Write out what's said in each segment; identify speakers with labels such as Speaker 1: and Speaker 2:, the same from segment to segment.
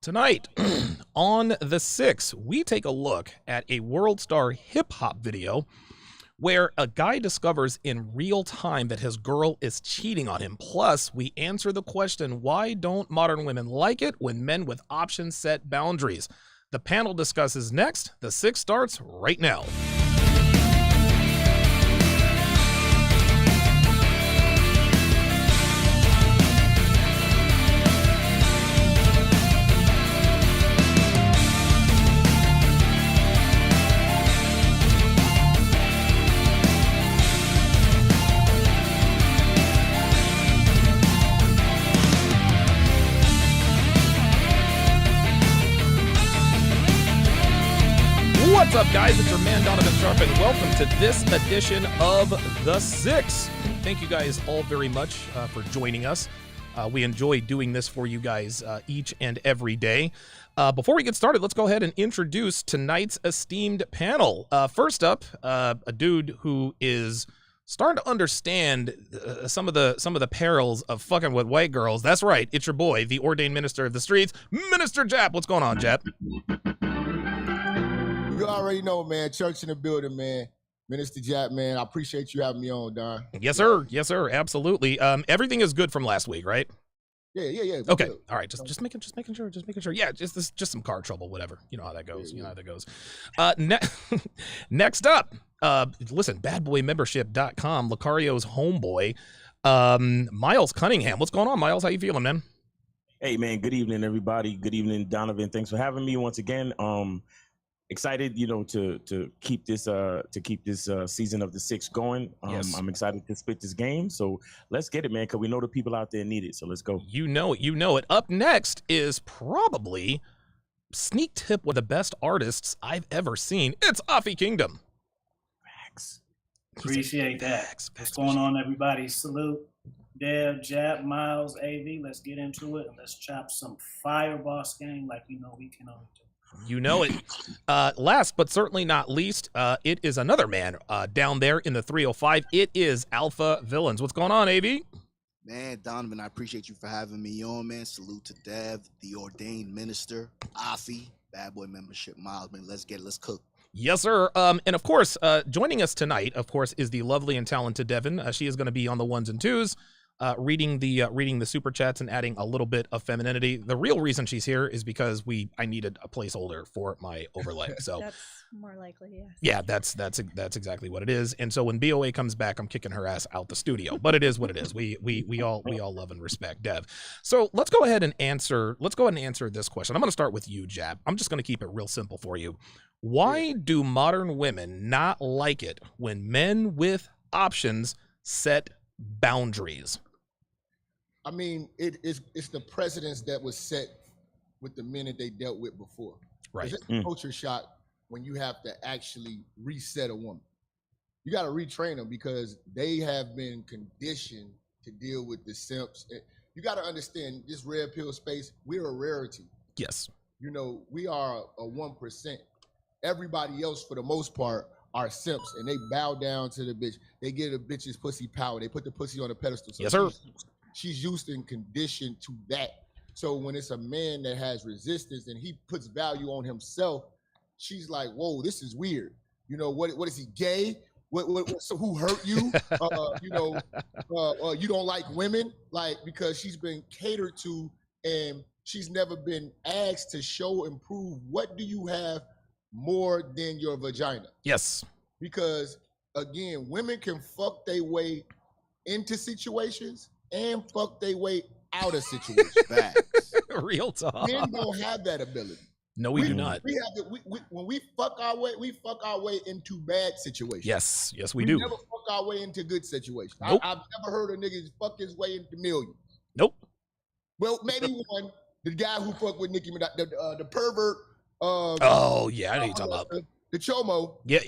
Speaker 1: Tonight, on the 6th, we take a look at a world star hip hop video where a guy discovers in real time that his girl is cheating on him. Plus, we answer the question, why don't modern women like it when men with options set boundaries? The panel discusses next. The 6th starts right now. What's up, guys? It's your man, Donovan Sharp, and welcome to this edition of The Six. Thank you guys all very much for joining us. We enjoy doing this for you guys each and every day. Before we get started, let's go ahead and introduce tonight's esteemed panel. First up, a dude who is starting to understand some of the perils of fucking with white girls. That's right, it's your boy, the ordained minister of the streets, Minister Jap. What's going on, Jap?
Speaker 2: You already know, man. Church in the building, man. Minister Jap, man. I appreciate you having me on, Don.
Speaker 1: Yes, sir. Yes, sir. Absolutely. Everything is good from last week, right?
Speaker 2: Yeah.
Speaker 1: Okay. All right. Just making sure. Yeah. Just some car trouble. Whatever. You know how that goes. Next up. Listen. Badboymembership.com. Lucario's homeboy. Miles Cunningham. What's going on, Miles? How you feeling, man?
Speaker 3: Hey, man. Good evening, everybody. Good evening, Donovan. Thanks for having me once again. Excited, to keep this season of The Six going.
Speaker 1: Yes.
Speaker 3: I'm excited to spit this game. So let's get it, man, because we know the people out there need it. So let's go.
Speaker 1: You know it. Up next is probably sneak tip with the best artists I've ever seen. It's Afi Kingdom.
Speaker 3: Facts.
Speaker 4: Appreciate that. What's going on, everybody? Salute. Dev, Jap, Miles, AV. Let's get into it and let's chop some fire, boss gang, like we know we can only do.
Speaker 1: You know it. Last but certainly not least, it is another man down there in the 305. It is Alpha Villains. What's going on, AV?
Speaker 5: Man, Donovan, I appreciate you for having me on, man. Salute to Dev, the ordained minister, Afi, Bad Boy Membership, Miles, man. Let's get it. Let's cook.
Speaker 1: Yes, sir. And of course, joining us tonight, of course, is the lovely and talented Devin. She is going to be on the ones and twos. Reading the super chats and adding a little bit of femininity. The real reason she's here is because I needed a placeholder for my overlay. So
Speaker 6: that's more likely, yes.
Speaker 1: Yeah, that's exactly what it is. And so when BOA comes back, I'm kicking her ass out the studio. But it is what it is. We all love and respect Dev. So let's go ahead and answer this question. I'm going to start with you, Jab. I'm just going to keep it real simple for you. Why do modern women not like it when men with options set boundaries?
Speaker 2: I mean, it's the precedence that was set with the men that they dealt with before.
Speaker 1: Right.
Speaker 2: It's a culture shock when you have to actually reset a woman. You got to retrain them because they have been conditioned to deal with the simps. You got to understand this red pill space, we're a rarity.
Speaker 1: Yes.
Speaker 2: We are a 1%. Everybody else, for the most part, are simps, and they bow down to the bitch. They give a bitch's pussy power. They put the pussy on a pedestal. So
Speaker 1: yes, sir.
Speaker 2: She's used and conditioned to that. So when it's a man that has resistance and he puts value on himself, she's like, whoa, this is weird. What is he, gay? So who hurt you? You don't like women? Like, because she's been catered to and she's never been asked to show and prove, what do you have more than your vagina?
Speaker 1: Yes.
Speaker 2: Because again, women can fuck their way into situations and fuck their way out of situations.
Speaker 1: Real talk.
Speaker 2: Men don't have that ability.
Speaker 1: No, we do not.
Speaker 2: When we fuck our way into bad situations.
Speaker 1: Yes, we do.
Speaker 2: We never fuck our way into good situations.
Speaker 1: Nope.
Speaker 2: I've never heard a nigga fuck his way into millions.
Speaker 1: Nope.
Speaker 2: Well, maybe one, the guy who fucked with Nicki Minaj, the pervert.
Speaker 1: Oh yeah, I know you're talking about.
Speaker 2: The chomo.
Speaker 1: Yep.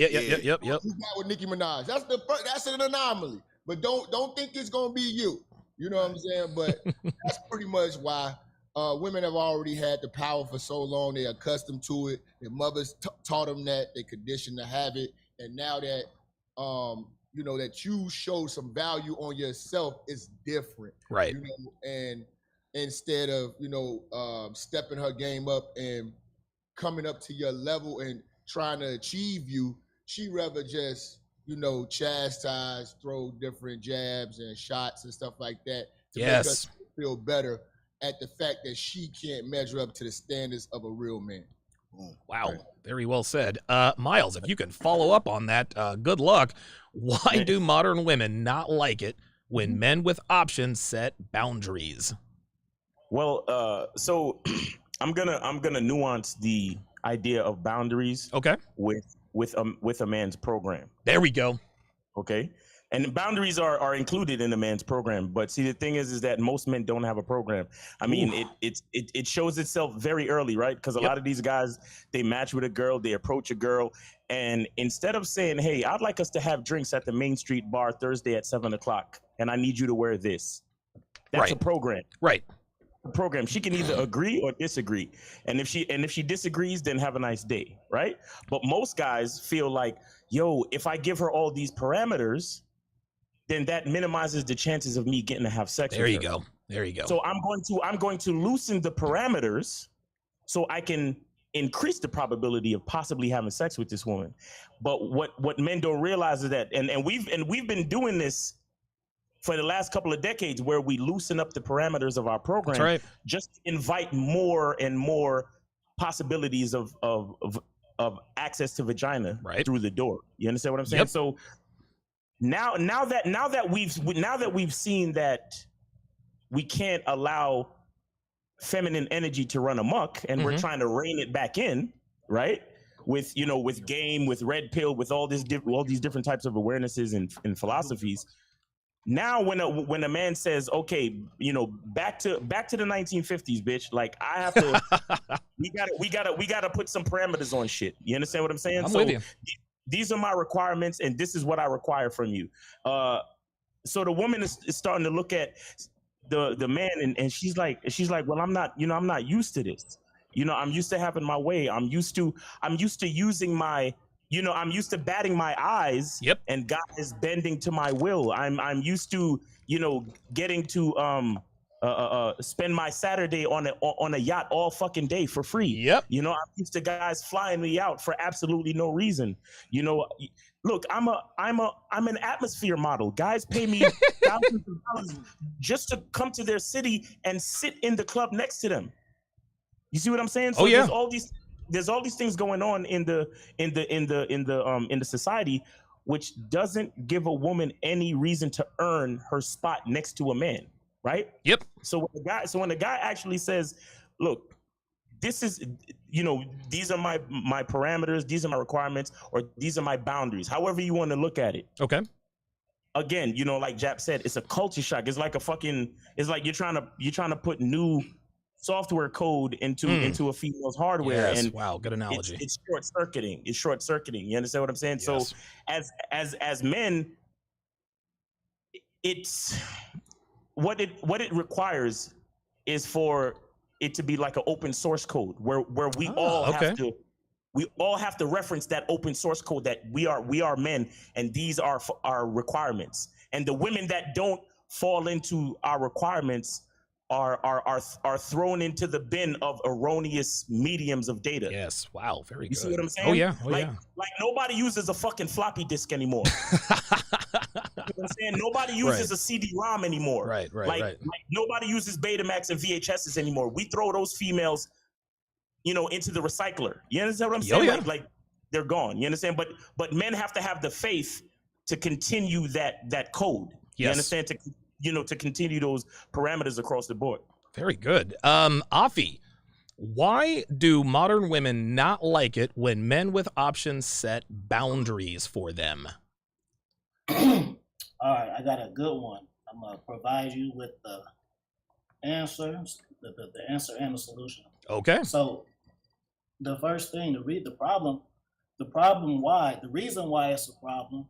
Speaker 2: Who got with Nicki Minaj? That's an anomaly. But don't think it's gonna be you. You know what I'm saying? But that's pretty much why women have already had the power for so long. They're accustomed to it. Their mothers taught them that. They conditioned to have it. And now that that you show some value on yourself, it's different.
Speaker 1: Right.
Speaker 2: And instead of, stepping her game up and coming up to your level and trying to achieve you. She rather just, chastise, throw different jabs and shots and stuff like that to make us feel better at the fact that she can't measure up to the standards of a real man.
Speaker 1: Wow, very well said. Miles, if you can follow up on that, good luck. Why do modern women not like it when men with options set boundaries?
Speaker 3: Well, so I'm gonna nuance the idea of boundaries.
Speaker 1: Okay.
Speaker 3: With a man's program.
Speaker 1: There we go.
Speaker 3: Okay. And boundaries are included in a man's program, but see, the thing is that most men don't have a program. I mean, it shows itself very early, right? Because a lot of these guys, they match with a girl, they approach a girl, and instead of saying, "Hey, I'd like us to have drinks at the Main Street bar Thursday at 7:00, and I need you to wear this," that's a program,
Speaker 1: right?
Speaker 3: A program. She can either agree or disagree, and if she disagrees, then have a nice day, right? But most guys feel like, yo, if I give her all these parameters, then that minimizes the chances of me getting to have sex with her.
Speaker 1: There you go.
Speaker 3: So I'm going to loosen the parameters so I can increase the probability of possibly having sex with this woman. But what men don't realize is that, and we've been doing this for the last couple of decades, where we loosen up the parameters of our program, just to invite more and more possibilities of access to vagina through the door. You understand what I'm saying? So now that we've seen that we can't allow feminine energy to run amok, and we're trying to rein it back in, right? With game, with red pill, with all these different types of awarenesses and philosophies. Now, when a man says, "Okay, back to the 1950s, bitch," like, I have to, we gotta put some parameters on shit. You understand what I'm saying?
Speaker 1: I'm with you.
Speaker 3: These are my requirements, and this is what I require from you. So the woman is starting to look at the man, and she's like, well, I'm not used to this. I'm used to having my way. I'm used to using my, I'm used to batting my eyes. And guys bending to my will. I'm used to, getting to spend my Saturday on a yacht all fucking day for free. I'm used to guys flying me out for absolutely no reason. Look, I'm an atmosphere model. Guys pay me thousands of dollars just to come to their city and sit in the club next to them. You see what I'm saying? So there's all these things going on in the society, which doesn't give a woman any reason to earn her spot next to a man. Right? So when the guy actually says, "Look, this is, these are my parameters, these are my requirements, or these are my boundaries," however you want to look at it.
Speaker 1: Okay.
Speaker 3: Again, like Jap said, it's a culture shock. It's like it's like you're trying to put new software code into a female's hardware.
Speaker 1: Yes.
Speaker 3: And
Speaker 1: wow, good analogy.
Speaker 3: It's short circuiting. You understand what I'm saying?
Speaker 1: Yes.
Speaker 3: So as men, it's what it requires is for it to be like an open source code where we all have to reference that open source code, that we are men and these are our requirements. And the women that don't fall into our requirements are thrown into the bin of erroneous mediums of data.
Speaker 1: Yes. Wow. Very good.
Speaker 3: You see what I'm saying?
Speaker 1: Oh yeah.
Speaker 3: Like nobody uses a fucking floppy disk anymore. You know what I'm saying? Nobody uses a CD-ROM anymore.
Speaker 1: Right.
Speaker 3: Like nobody uses Betamax and VHSs anymore. We throw those females, into the recycler. You understand what I'm saying? Like they're gone. You understand? But men have to have the faith to continue that code. You understand? To continue those parameters across the board.
Speaker 1: Very good. Afi, why do modern women not like it when men with options set boundaries for them?
Speaker 4: All right, I got a good one. I'm gonna provide you with the answers, the answer and the solution.
Speaker 1: Okay.
Speaker 4: So the first thing to read the reason why it's a problem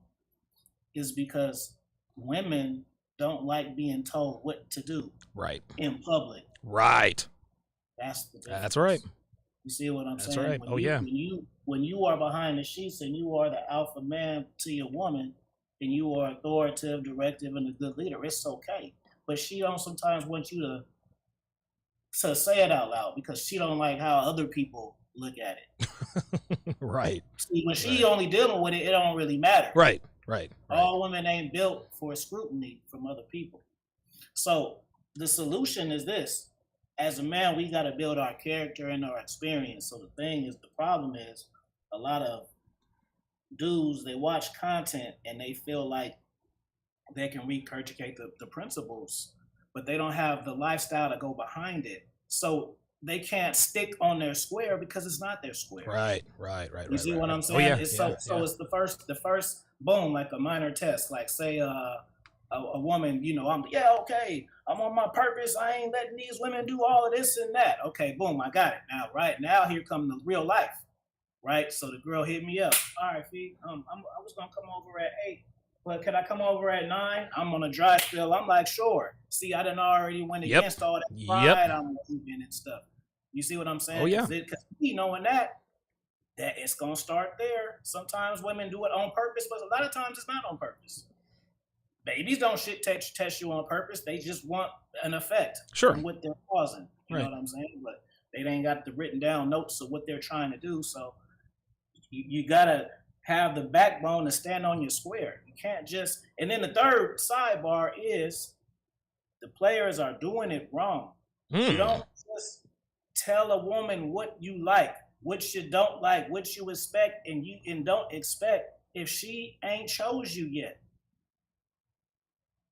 Speaker 4: is because women don't like being told what to do.
Speaker 1: Right.
Speaker 4: In public.
Speaker 1: Right.
Speaker 4: That's the difference.
Speaker 1: That's right.
Speaker 4: You see what I'm saying?
Speaker 1: That's right.
Speaker 4: When you are behind the sheets and you are the alpha man to your woman, and you are authoritative, directive, and a good leader, it's okay. But she don't sometimes want you to to say it out loud because she don't like how other people look at it.
Speaker 1: Right.
Speaker 4: See, when she only dealing with it, it don't really matter.
Speaker 1: Right.
Speaker 4: All women ain't built for scrutiny from other people. So the solution is this. As a man, we got to build our character and our experience. So the problem is a lot of dudes, they watch content and they feel like they can regurgitate the principles, but they don't have the lifestyle to go behind it. So they can't stick on their square because it's not their square.
Speaker 1: Right.
Speaker 4: You see what I'm saying?
Speaker 1: Oh, yeah,
Speaker 4: It's it's the first boom, like a minor test. Like say a woman, okay, I'm on my purpose. I ain't letting these women do all of this and that. Okay, boom, I got it. Now here come the real life. Right? So the girl hit me up. All right, Fee, I was gonna come over at 8. But can I come over at 9? I'm on a dry spell. I'm like, sure. See, I done already went against all that pride I'm moving and stuff. You see what I'm saying?
Speaker 1: Oh, yeah.
Speaker 4: Because knowing that it's going to start there. Sometimes women do it on purpose, but a lot of times it's not on purpose. Babies don't test you on purpose. They just want an effect from what they're causing. You know what I'm saying? But they ain't got the written down notes of what they're trying to do. So you got to have the backbone to stand on your square. You can't just, and then the third sidebar is the players are doing it wrong. You don't just tell a woman what you like, what you don't like, what you expect, and don't expect if she ain't chose you yet.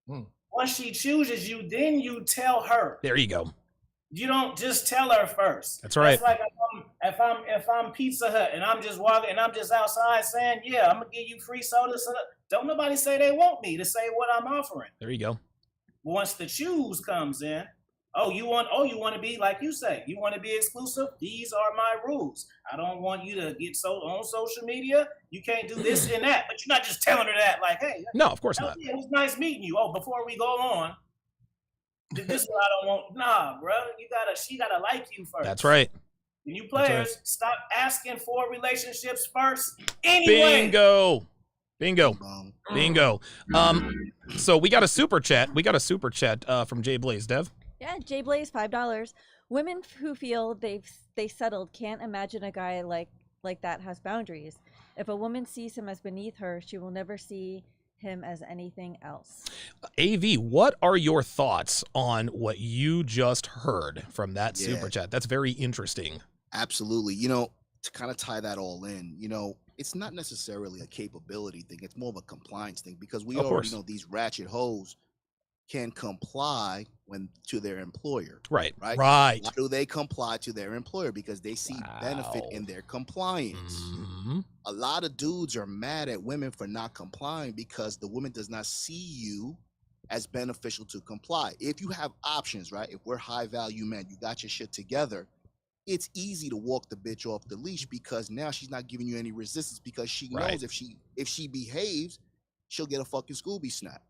Speaker 4: Once she chooses you, then you tell her.
Speaker 1: There you go.
Speaker 4: You don't just tell her first.
Speaker 1: That's right.
Speaker 4: It's like if I'm Pizza Hut and I'm just walking and I'm just outside saying, yeah, I'm gonna give you free soda. Don't nobody say they want me to say what I'm offering.
Speaker 1: There you go.
Speaker 4: Once the choose comes in, you want to be like you say, you want to be exclusive. These are my rules. I don't want you to get on social media. You can't do this and that. But you're not just telling her that like, hey,
Speaker 1: no, of course not.
Speaker 4: It was nice meeting you. Oh, before we go on. This is what I don't want. Nah, bro. She gotta like you first.
Speaker 1: That's right.
Speaker 4: And you players, stop asking for relationships first. Anyway.
Speaker 1: Bingo. So we got a super chat. From Jay Blaze. Dev?
Speaker 6: Yeah, Jay Blaze, $5. Women who feel they settled can't imagine a guy like that has boundaries. If a woman sees him as beneath her, she will never see him as anything else.
Speaker 1: AV, what are your thoughts on what you just heard from that super chat? That's very interesting.
Speaker 5: Absolutely. To kind of tie that all in, it's not necessarily a capability thing. It's more of a compliance thing because we already know these ratchet hoes can comply to their employer.
Speaker 1: Right.
Speaker 5: Why do they comply to their employer? Because they see benefit in their compliance. A lot of dudes are mad at women for not complying because the woman does not see you as beneficial to comply. If you have options, right? If we're high value men, you got your shit together, it's easy to walk the bitch off the leash because now she's not giving you any resistance because she knows if she behaves, she'll get a fucking Scooby snap.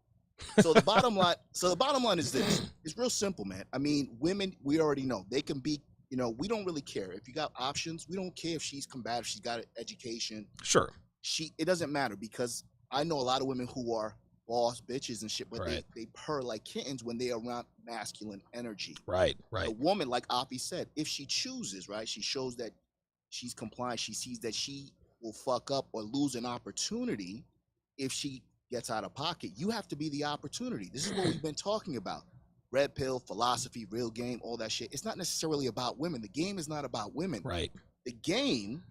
Speaker 5: So the bottom line is this. It's real simple, man. I mean, women, we already know they can be, we don't really care. If you got options, we don't care if she's combative, she's got an education.
Speaker 1: Sure.
Speaker 5: It doesn't matter because I know a lot of women who are boss bitches and shit, but they purr like kittens when they're around masculine energy.
Speaker 1: Right.
Speaker 5: A woman, like Afi said, if she chooses, right, she shows that she's compliant, she sees that she will fuck up or lose an opportunity if she gets out of pocket. You have to be the opportunity. This is what we've been talking about. Red pill, philosophy, real game, all that shit. It's not necessarily about women. The game is not about women.
Speaker 1: Right.
Speaker 5: The game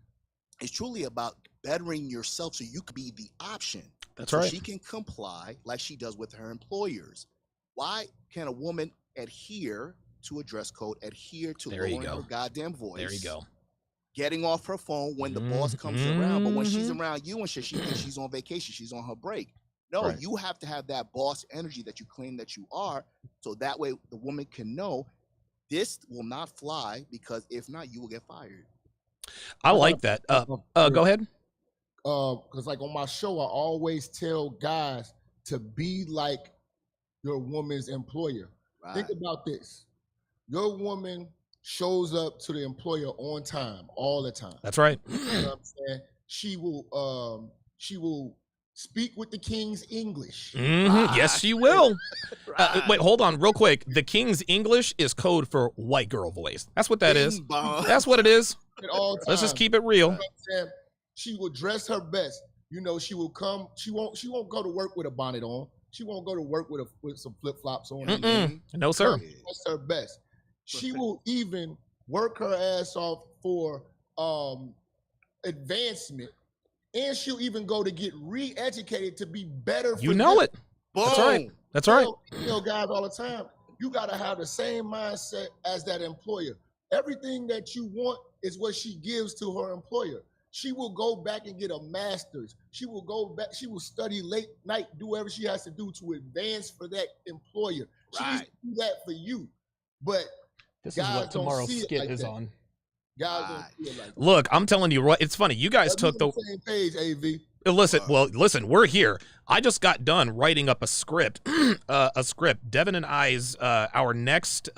Speaker 5: is truly about bettering yourself so you could be the option.
Speaker 1: That's
Speaker 5: so
Speaker 1: right.
Speaker 5: She can comply like she does with her employers. Why can a woman adhere to a dress code, adhere to lowering her goddamn voice?
Speaker 1: There you go.
Speaker 5: Getting off her phone when the boss comes around, but when she's around you and shit, she thinks she's on vacation, she's on her break. No, you have to have that boss energy that you claim that you are, so that way the woman can know this will not fly, because if not, you will get fired.
Speaker 1: I like that. Go ahead.
Speaker 2: Because like on my show, I always tell guys to be like your woman's employer.
Speaker 5: Right.
Speaker 2: Think about this. Your woman shows up to the employer on time all the time.
Speaker 1: That's right.
Speaker 2: You know what I'm saying? She will speak with the king's English.
Speaker 1: Yes, she will.
Speaker 5: Right.
Speaker 1: Wait, hold on real quick. The King's English is code for white girl voice. That's what that is.
Speaker 5: Bing bong.
Speaker 1: That's what it is.
Speaker 2: At all times.
Speaker 1: Let's just keep it real.
Speaker 2: You know what I'm saying? She will dress her best. You know, she will come. She won't go to work with a bonnet on. She won't go to work with some flip flops on.
Speaker 1: No, sir.
Speaker 2: That's her best. She will even work her ass off for advancement, and she'll even go to get re-educated to be better.
Speaker 1: You know it.
Speaker 5: Boom.
Speaker 1: That's right. That's right.
Speaker 2: You know, guys, all the time, you gotta have the same mindset as that employer. Everything that you want is what she gives to her employer. She will go back and get a master's. She will go back. She will study late night, do whatever she has to do to advance for that employer. She needs to do that for you. But
Speaker 1: This is what tomorrow's skit is on.
Speaker 2: Guys don't see it like that.
Speaker 1: Look, I'm telling you, right? It's funny. You guys took the
Speaker 2: same page, AV.
Speaker 1: Listen, we're here. I just got done writing up a script. Devin and I's our next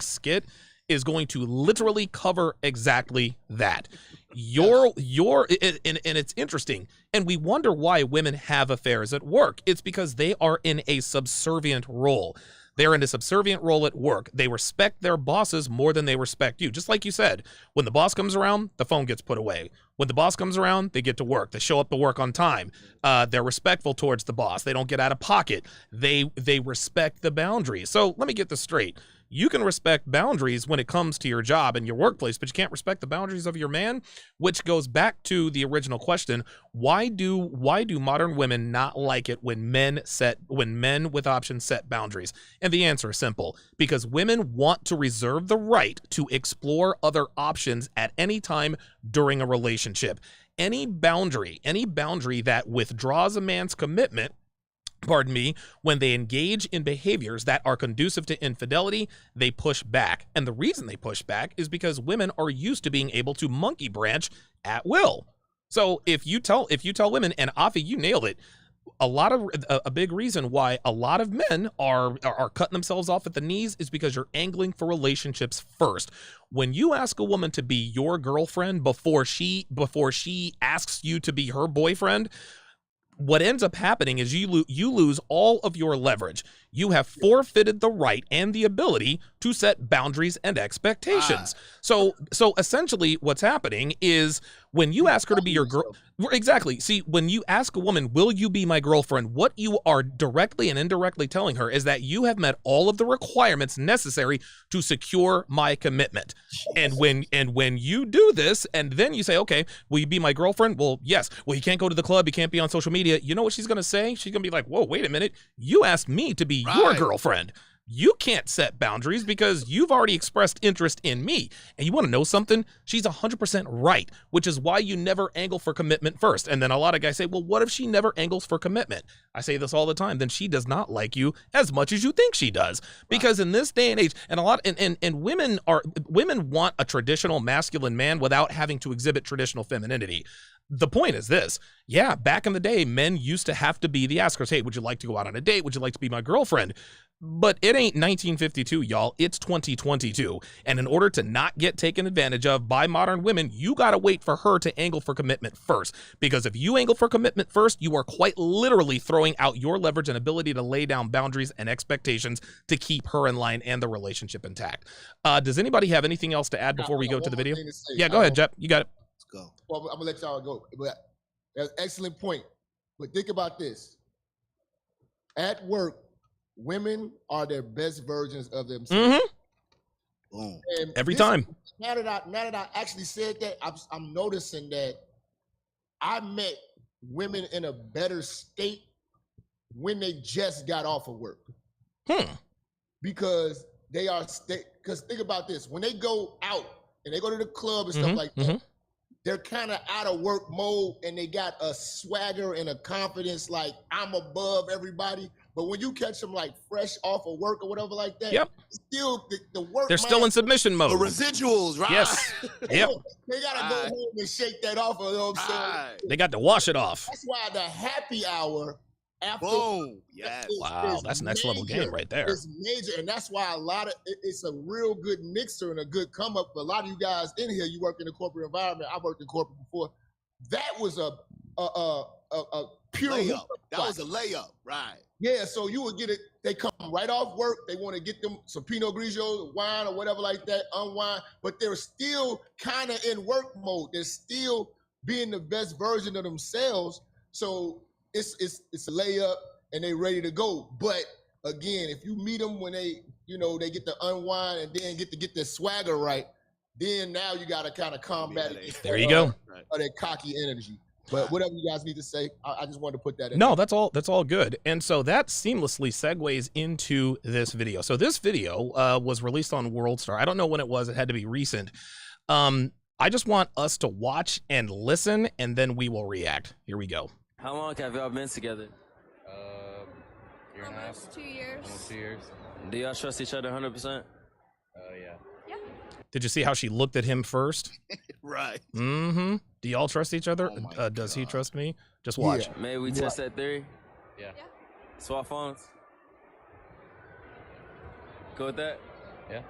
Speaker 1: skit is going to literally cover exactly that. And it's interesting. And we wonder why women have affairs at work. It's because they are in a subservient role. They're in a subservient role at work. They respect their bosses more than they respect you. Just like you said, when the boss comes around, the phone gets put away. When the boss comes around, they get to work. They show up to work on time. They're respectful towards the boss. They don't get out of pocket. They respect the boundaries. So let me get this straight. You can respect boundaries when it comes to your job and your workplace, but you can't respect the boundaries of your man, which goes back to the original question. Why do modern women not like it when men with options set boundaries? And the answer is simple, because women want to reserve the right to explore other options at any time during a relationship. Any boundary that withdraws a man's commitment, when they engage in behaviors that are conducive to infidelity, they push back. And the reason they push back is because women are used to being able to monkey branch at will. So if you tell women, and Afi, you nailed it, a big reason why a lot of men are cutting themselves off at the knees is because you're angling for relationships first. When you ask a woman to be your girlfriend before she asks you to be her boyfriend, what ends up happening is you lose all of your leverage. You have forfeited the right and the ability to set boundaries and expectations. So essentially what's happening is when you ask her to be your girl, exactly. See, when you ask a woman, will you be my girlfriend? What you are directly and indirectly telling her is that you have met all of the requirements necessary to secure my commitment. And when you do this, and then you say, okay, will you be my girlfriend? Well, yes. Well, you can't go to the club. You can't be on social media. You know what she's going to say? She's going to be like, whoa, wait a minute. You asked me to be your girlfriend. You can't set boundaries because you've already expressed interest in me. And you want to know something? She's 100% right, which is why you never angle for commitment first. And then a lot of guys say, well, what if she never angles for commitment? I say this all the time. Then she does not like you as much as you think she does. Because in this day and age, and women want a traditional masculine man without having to exhibit traditional femininity. The point is this. Yeah, back in the day, men used to have to be the askers. Hey, would you like to go out on a date? Would you like to be my girlfriend? But it ain't 1952, y'all. It's 2022. And in order to not get taken advantage of by modern women, you got to wait for her to angle for commitment first. Because if you angle for commitment first, you are quite literally throwing out your leverage and ability to lay down boundaries and expectations to keep her in line and the relationship intact. Does anybody have anything else to add before we go to the video? Yeah, go ahead, Jep. You got it.
Speaker 5: Let's go.
Speaker 2: Well, I'm going to let y'all go. But that's an excellent point. But think about this. At work, women are their best versions of themselves.
Speaker 1: Mm-hmm.
Speaker 5: Boom.
Speaker 2: And
Speaker 1: Every time.
Speaker 2: Now that I actually said that, I'm noticing that I met women in a better state when they just got off of work. Because because think about this. When they go out and they go to the club and stuff like that, they're kind of out of work mode and they got a swagger and a confidence like I'm above everybody. But when you catch them like fresh off of work or whatever like that, still the work.
Speaker 1: They're still in submission mode.
Speaker 5: The residuals, right?
Speaker 1: Yes. Yep.
Speaker 2: They gotta go home and shake that off. You know what I'm saying?
Speaker 1: They got to wash it off.
Speaker 2: That's why the happy hour after.
Speaker 5: Boom. Yes.
Speaker 1: Wow, that's next level game right there.
Speaker 2: It's major, and that's why it's a real good mixer and a good come up. A lot of you guys in here, you work in the corporate environment. I worked in corporate before. That was a pure
Speaker 5: Layup. That
Speaker 2: spot.
Speaker 5: was a layup, right?
Speaker 2: Yeah, so you would get it. They come right off work. They want to get them some Pinot Grigio, wine or whatever like that, unwind. But they're still kind of in work mode. They're still being the best version of themselves. So it's a layup and they ready to go. But again, if you meet them when they get to unwind and then get their swagger right, then now you got to kind of combat it.
Speaker 1: There you go.
Speaker 2: Or that cocky energy. But whatever you guys need to say, I just wanted to put that in.
Speaker 1: No, that's all good. And so that seamlessly segues into this video. So this video was released on WorldStar. I don't know when it was. It had to be recent. I just want us to watch and listen, and then we will react. Here we go.
Speaker 7: How long have y'all been together?
Speaker 8: Year and a half. Almost 2 years.
Speaker 7: Almost 2 years. Do y'all trust each other 100%?
Speaker 8: Yeah.
Speaker 1: Did you see how she looked at him first?
Speaker 5: Right.
Speaker 1: Mm-hmm. Do y'all trust each other?
Speaker 5: Oh
Speaker 1: Does he trust me? Just watch.
Speaker 2: Yeah.
Speaker 7: Maybe we test that theory?
Speaker 8: Yeah.
Speaker 7: Swap phones? Go with that?
Speaker 8: Yeah.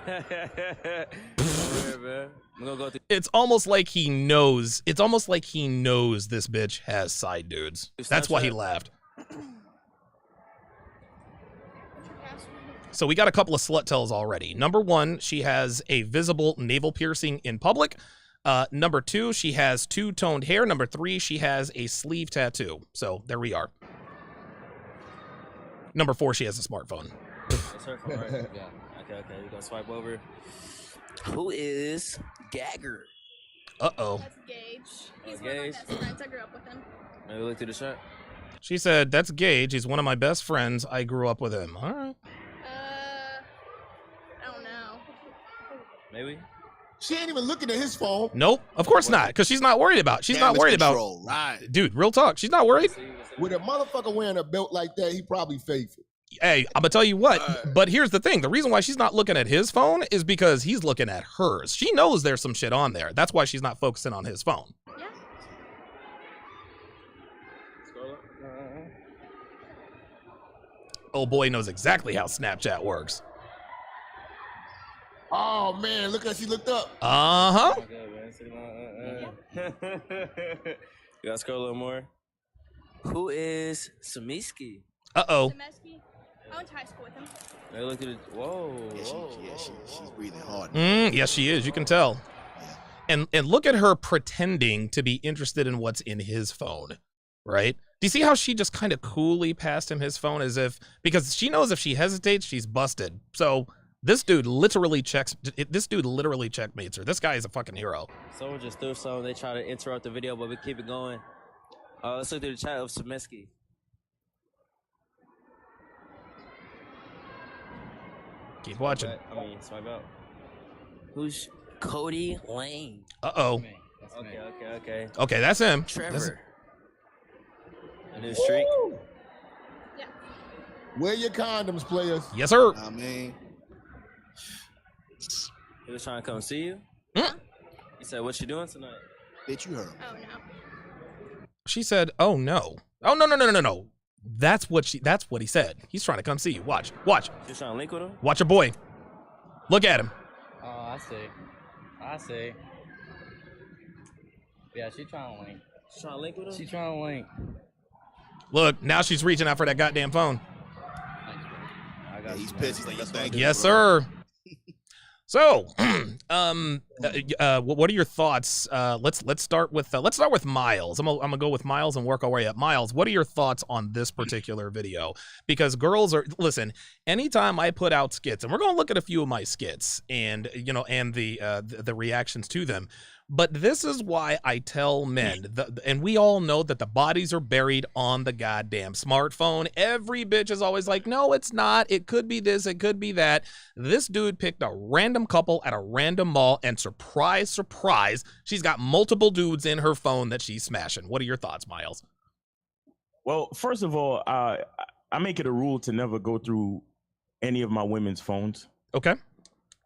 Speaker 7: Alright, man. I'm gonna go through.
Speaker 1: It's almost like he knows. It's almost like he knows this bitch has side dudes. That's why he laughed. So we got a couple of slut tells already. Number one, she has a visible navel piercing in public. Number two, she has two-toned hair. Number three, she has a sleeve tattoo. So there we are. Number four, she has a smartphone.
Speaker 7: That's her phone, right? Yeah. Okay. We're gonna swipe over. Who is Gagger?
Speaker 1: Uh-oh.
Speaker 8: That's Gage. He's
Speaker 7: Gage.
Speaker 8: one of my best friends. I grew up with him.
Speaker 7: Maybe look through the shot.
Speaker 1: She said, that's Gage. He's one of my best friends. I grew up with him. All right.
Speaker 8: I don't know.
Speaker 7: Maybe.
Speaker 2: She ain't even looking at his phone.
Speaker 1: Nope. Of course not, because she's not worried about. She's not
Speaker 5: Damage
Speaker 1: worried
Speaker 5: control,
Speaker 1: about.
Speaker 5: right?
Speaker 1: Dude, real talk. She's not worried.
Speaker 2: With a motherfucker wearing a belt like that, he probably faithful.
Speaker 1: Hey, I'm gonna tell you what, but here's the thing. The reason why she's not looking at his phone is because he's looking at hers. She knows there's some shit on there. That's why she's not focusing on his phone.
Speaker 8: Yeah.
Speaker 1: Oh boy knows exactly how Snapchat works.
Speaker 2: Oh man, look how she looked up.
Speaker 1: Uh-huh.
Speaker 7: You gotta scroll a little more. Who is Samiski?
Speaker 1: Uh-oh.
Speaker 8: Zemeski. I went to high school with him.
Speaker 7: Maybe look at it. Whoa.
Speaker 5: She's breathing hard.
Speaker 1: Yes, she is. You can tell. And look at her pretending to be interested in what's in his phone, right? Do you see how she just kind of coolly passed him his phone as if, because she knows if she hesitates, she's busted. So this dude literally checkmates her. This guy is a fucking hero.
Speaker 7: Someone just threw something. They try to interrupt the video, but we keep it going. Let's look through the chat of Samiski.
Speaker 1: Keep watching.
Speaker 7: Swipe out. Who's Cody Lane?
Speaker 1: Uh-oh.
Speaker 7: Okay.
Speaker 1: Okay, that's him.
Speaker 7: Trevor. A new streak.
Speaker 8: Yeah.
Speaker 2: Wear your condoms, players.
Speaker 1: Yes, sir.
Speaker 5: I mean,
Speaker 7: He was trying to come see you.
Speaker 1: Mm.
Speaker 7: He said, "What you doing tonight?"
Speaker 5: bitch, you heard him.
Speaker 8: Oh no.
Speaker 1: She said, "Oh no. Oh no. That's what he said. He's trying to come see you. Watch.
Speaker 7: You trying to link with him?
Speaker 1: Watch your boy. Look at him.
Speaker 9: Oh, I see. Yeah, she trying to link.
Speaker 7: You trying to link with him?
Speaker 9: She trying to link.
Speaker 1: Look, now she's reaching out for that goddamn phone.
Speaker 9: I got
Speaker 5: He's
Speaker 9: you,
Speaker 5: pissed. He's
Speaker 9: man.
Speaker 5: like, thank you.
Speaker 1: Yes,
Speaker 5: bro.
Speaker 1: sir. So, what are your thoughts? Let's start with Miles. I'm gonna go with Miles and work our way up. Miles, what are your thoughts on this particular video? Because girls are, listen, anytime I put out skits, and we're gonna look at a few of my skits, and the reactions to them. But this is why I tell men, and we all know that the bodies are buried on the goddamn smartphone. Every bitch is always like, no, it's not. It could be this. It could be that. This dude picked a random couple at a random mall, and surprise, surprise, she's got multiple dudes in her phone that she's smashing. What are your thoughts, Miles?
Speaker 3: Well, first of all, I make it a rule to never go through any of my women's phones.
Speaker 1: Okay.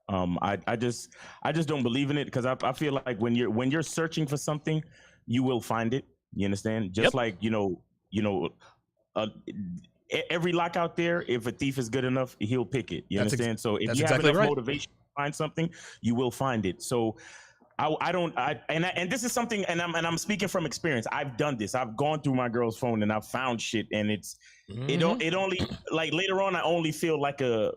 Speaker 3: I just don't believe in it because I feel like when you're searching for something, you will find it. You understand? Just like every lock out there, if a thief is good enough, he'll pick it. You understand? So if you have enough motivation to find something, you will find it. So And this is something, and I'm speaking from experience. I've done this. I've gone through my girl's phone and I've found shit, and it only like later on I only feel like an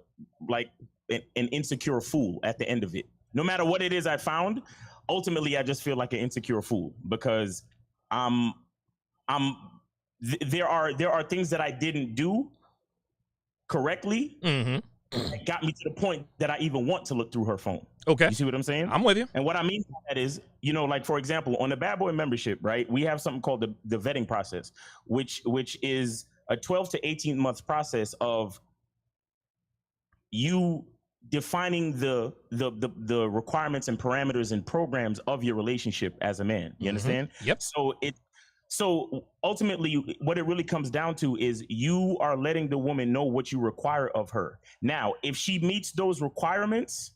Speaker 3: insecure fool at the end of it. No matter what it is I found, ultimately I just feel like an insecure fool because there are things that I didn't do correctly. It got me to the point that I even want to look through her phone.
Speaker 1: Okay.
Speaker 3: You see what I'm saying?
Speaker 1: I'm with you.
Speaker 3: And what I mean by that is, like for example, on the Bad Boy membership, right? We have something called the vetting process, which is a 12 to 18 month process of you defining the requirements and parameters and programs of your relationship as a man. You understand?
Speaker 1: Yep.
Speaker 3: So ultimately, what it really comes down to is you are letting the woman know what you require of her. Now, if she meets those requirements,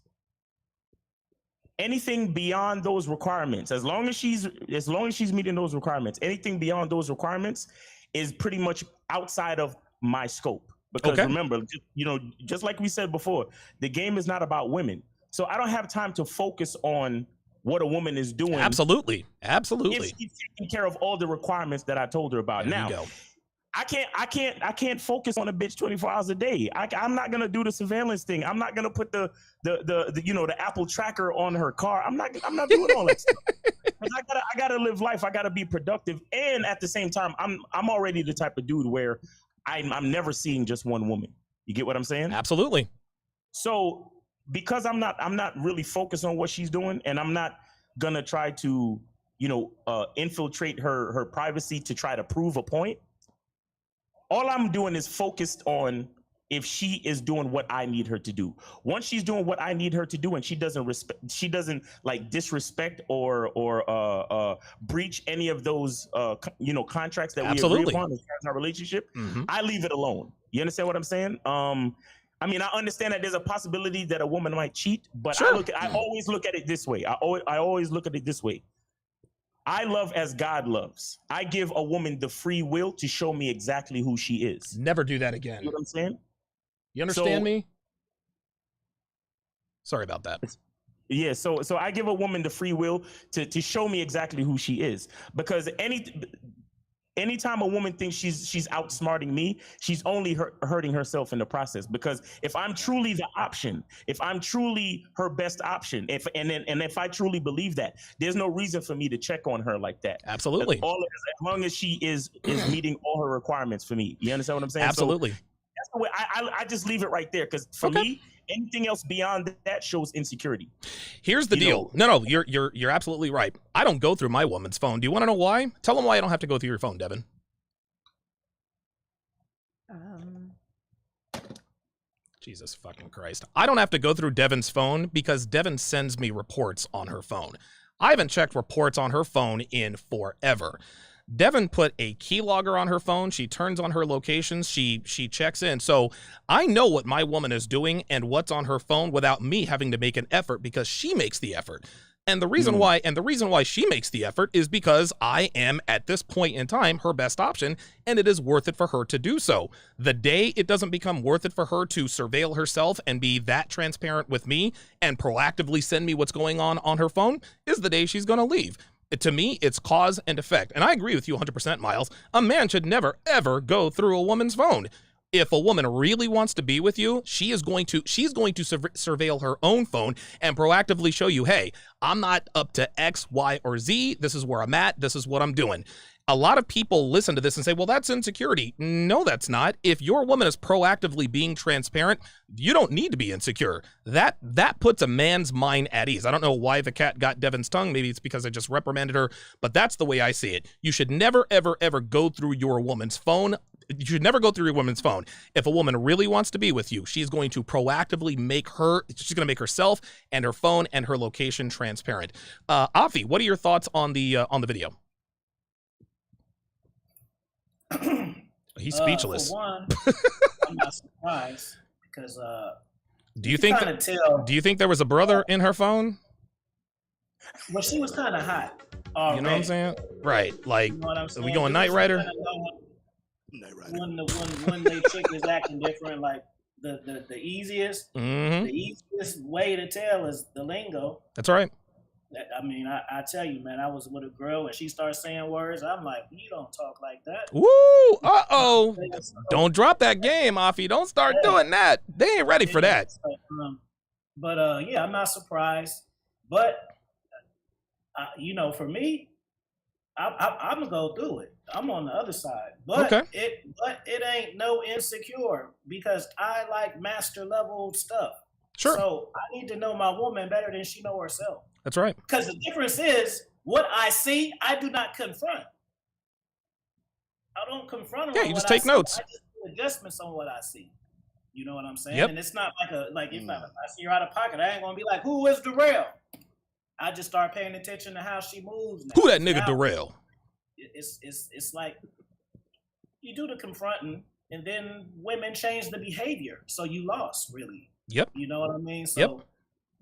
Speaker 3: anything beyond those requirements, as long as she's meeting those requirements, anything beyond those requirements is pretty much outside of my scope. Because remember, just like we said before, the game is not about women. So I don't have time to focus on what a woman is doing.
Speaker 1: Absolutely.
Speaker 3: If she's taking care of all the requirements that I told her about.
Speaker 1: There
Speaker 3: now,
Speaker 1: you go.
Speaker 3: I can't focus on a bitch 24 hours a day. I'm not gonna do the surveillance thing. I'm not gonna put the Apple tracker on her car. I'm not doing all that stuff. I gotta live life. I gotta be productive, and at the same time, I'm already the type of dude where I'm never seeing just one woman. You get what I'm saying?
Speaker 1: Absolutely.
Speaker 3: So because I'm not really focused on what she's doing, and I'm not gonna try to infiltrate her privacy to try to prove a point. All I'm doing is focused on if she is doing what I need her to do. Once she's doing what I need her to do, and she doesn't disrespect or breach any of those contracts that we agree upon as far as our relationship, I leave it alone. You understand what I'm saying? I mean, I understand that there's a possibility that a woman might cheat, but I always look at it this way. I always look at it this way. I love as God loves. I give a woman the free will to show me exactly who she is.
Speaker 1: Never do that again.
Speaker 3: You know what I'm saying?
Speaker 1: You understand me? Sorry about that.
Speaker 3: Yeah, so I give a woman the free will to show me exactly who she is. Because anytime a woman thinks she's outsmarting me, she's only hurting herself in the process. Because if I'm truly the option, if I'm truly her best option, if I truly believe that, there's no reason for me to check on her like that.
Speaker 1: Absolutely.
Speaker 3: As long as she is meeting all her requirements for me. You understand what I'm saying?
Speaker 1: Absolutely.
Speaker 3: So that's the way I just leave it right there. Because for me, anything else beyond that shows insecurity.
Speaker 1: Here's the deal. No, you're absolutely right. I don't go through my woman's phone. Do you want to know why? Tell them why I don't have to go through your phone, Devin. Jesus fucking Christ. I don't have to go through Devin's phone because Devin sends me reports on her phone. I haven't checked reports on her phone in forever. Devin put a keylogger on her phone. She turns on her locations. She checks in. So I know what my woman is doing and what's on her phone without me having to make an effort because she makes the effort. And the reason why she makes the effort is because I am at this point in time her best option, and it is worth it for her to do so. The day it doesn't become worth it for her to surveil herself and be that transparent with me and proactively send me what's going on her phone is the day she's going to leave. To me, it's cause and effect. And I agree with you 100%, Miles. A man should never, ever go through a woman's phone. If a woman really wants to be with you, she's going to surveil her own phone and proactively show you, hey, I'm not up to X, Y, or Z. This is where I'm at. This is what I'm doing. A lot of people listen to this and say, well, that's insecurity. No, that's not. If your woman is proactively being transparent, you don't need to be insecure. That puts a man's mind at ease. I don't know why the cat got Devin's tongue. Maybe it's because I just reprimanded her, but that's the way I see it. You should never, ever, ever go through your woman's phone. You should never go through your woman's phone. If a woman really wants to be with you, she's going to proactively she's going to make herself and her phone and her location transparent. Afi, what are your thoughts on the video? He's speechless.
Speaker 4: For one, I'm not surprised because
Speaker 1: do you think there was a brother in her phone?
Speaker 4: Well, she was kind of hot already.
Speaker 1: You know what I'm saying? Right. Like,
Speaker 4: you know what I'm saying?
Speaker 1: Are we going Knight Rider?
Speaker 5: When
Speaker 4: they chick is acting different, like the easiest way to tell is the lingo.
Speaker 1: That's right.
Speaker 4: I mean, I tell you, man, I was with a girl and she started saying words. I'm like, you don't talk like that.
Speaker 1: Woo! Uh-oh. Don't drop that game, Afi. Don't start doing that. They ain't ready for that.
Speaker 4: Yeah, I'm not surprised. But, for me, I'm going to go through it. I'm on the other side. But it ain't no insecure because I like master level stuff.
Speaker 1: Sure.
Speaker 4: So I need to know my woman better than she know herself.
Speaker 1: That's right.
Speaker 4: Because the difference is what I see, I do not confront. I don't confront her.
Speaker 1: Yeah, you just take notes.
Speaker 4: I just do adjustments on what I see. You know what I'm saying?
Speaker 1: Yep.
Speaker 4: And it's not like if I see her out of pocket, I ain't gonna be like, who is Darrell? I just start paying attention to how she moves. Now.
Speaker 1: Who that nigga Darrell?
Speaker 4: It's like you do the confronting, and then women change the behavior, so you lost really.
Speaker 1: Yep.
Speaker 4: You know what I mean? So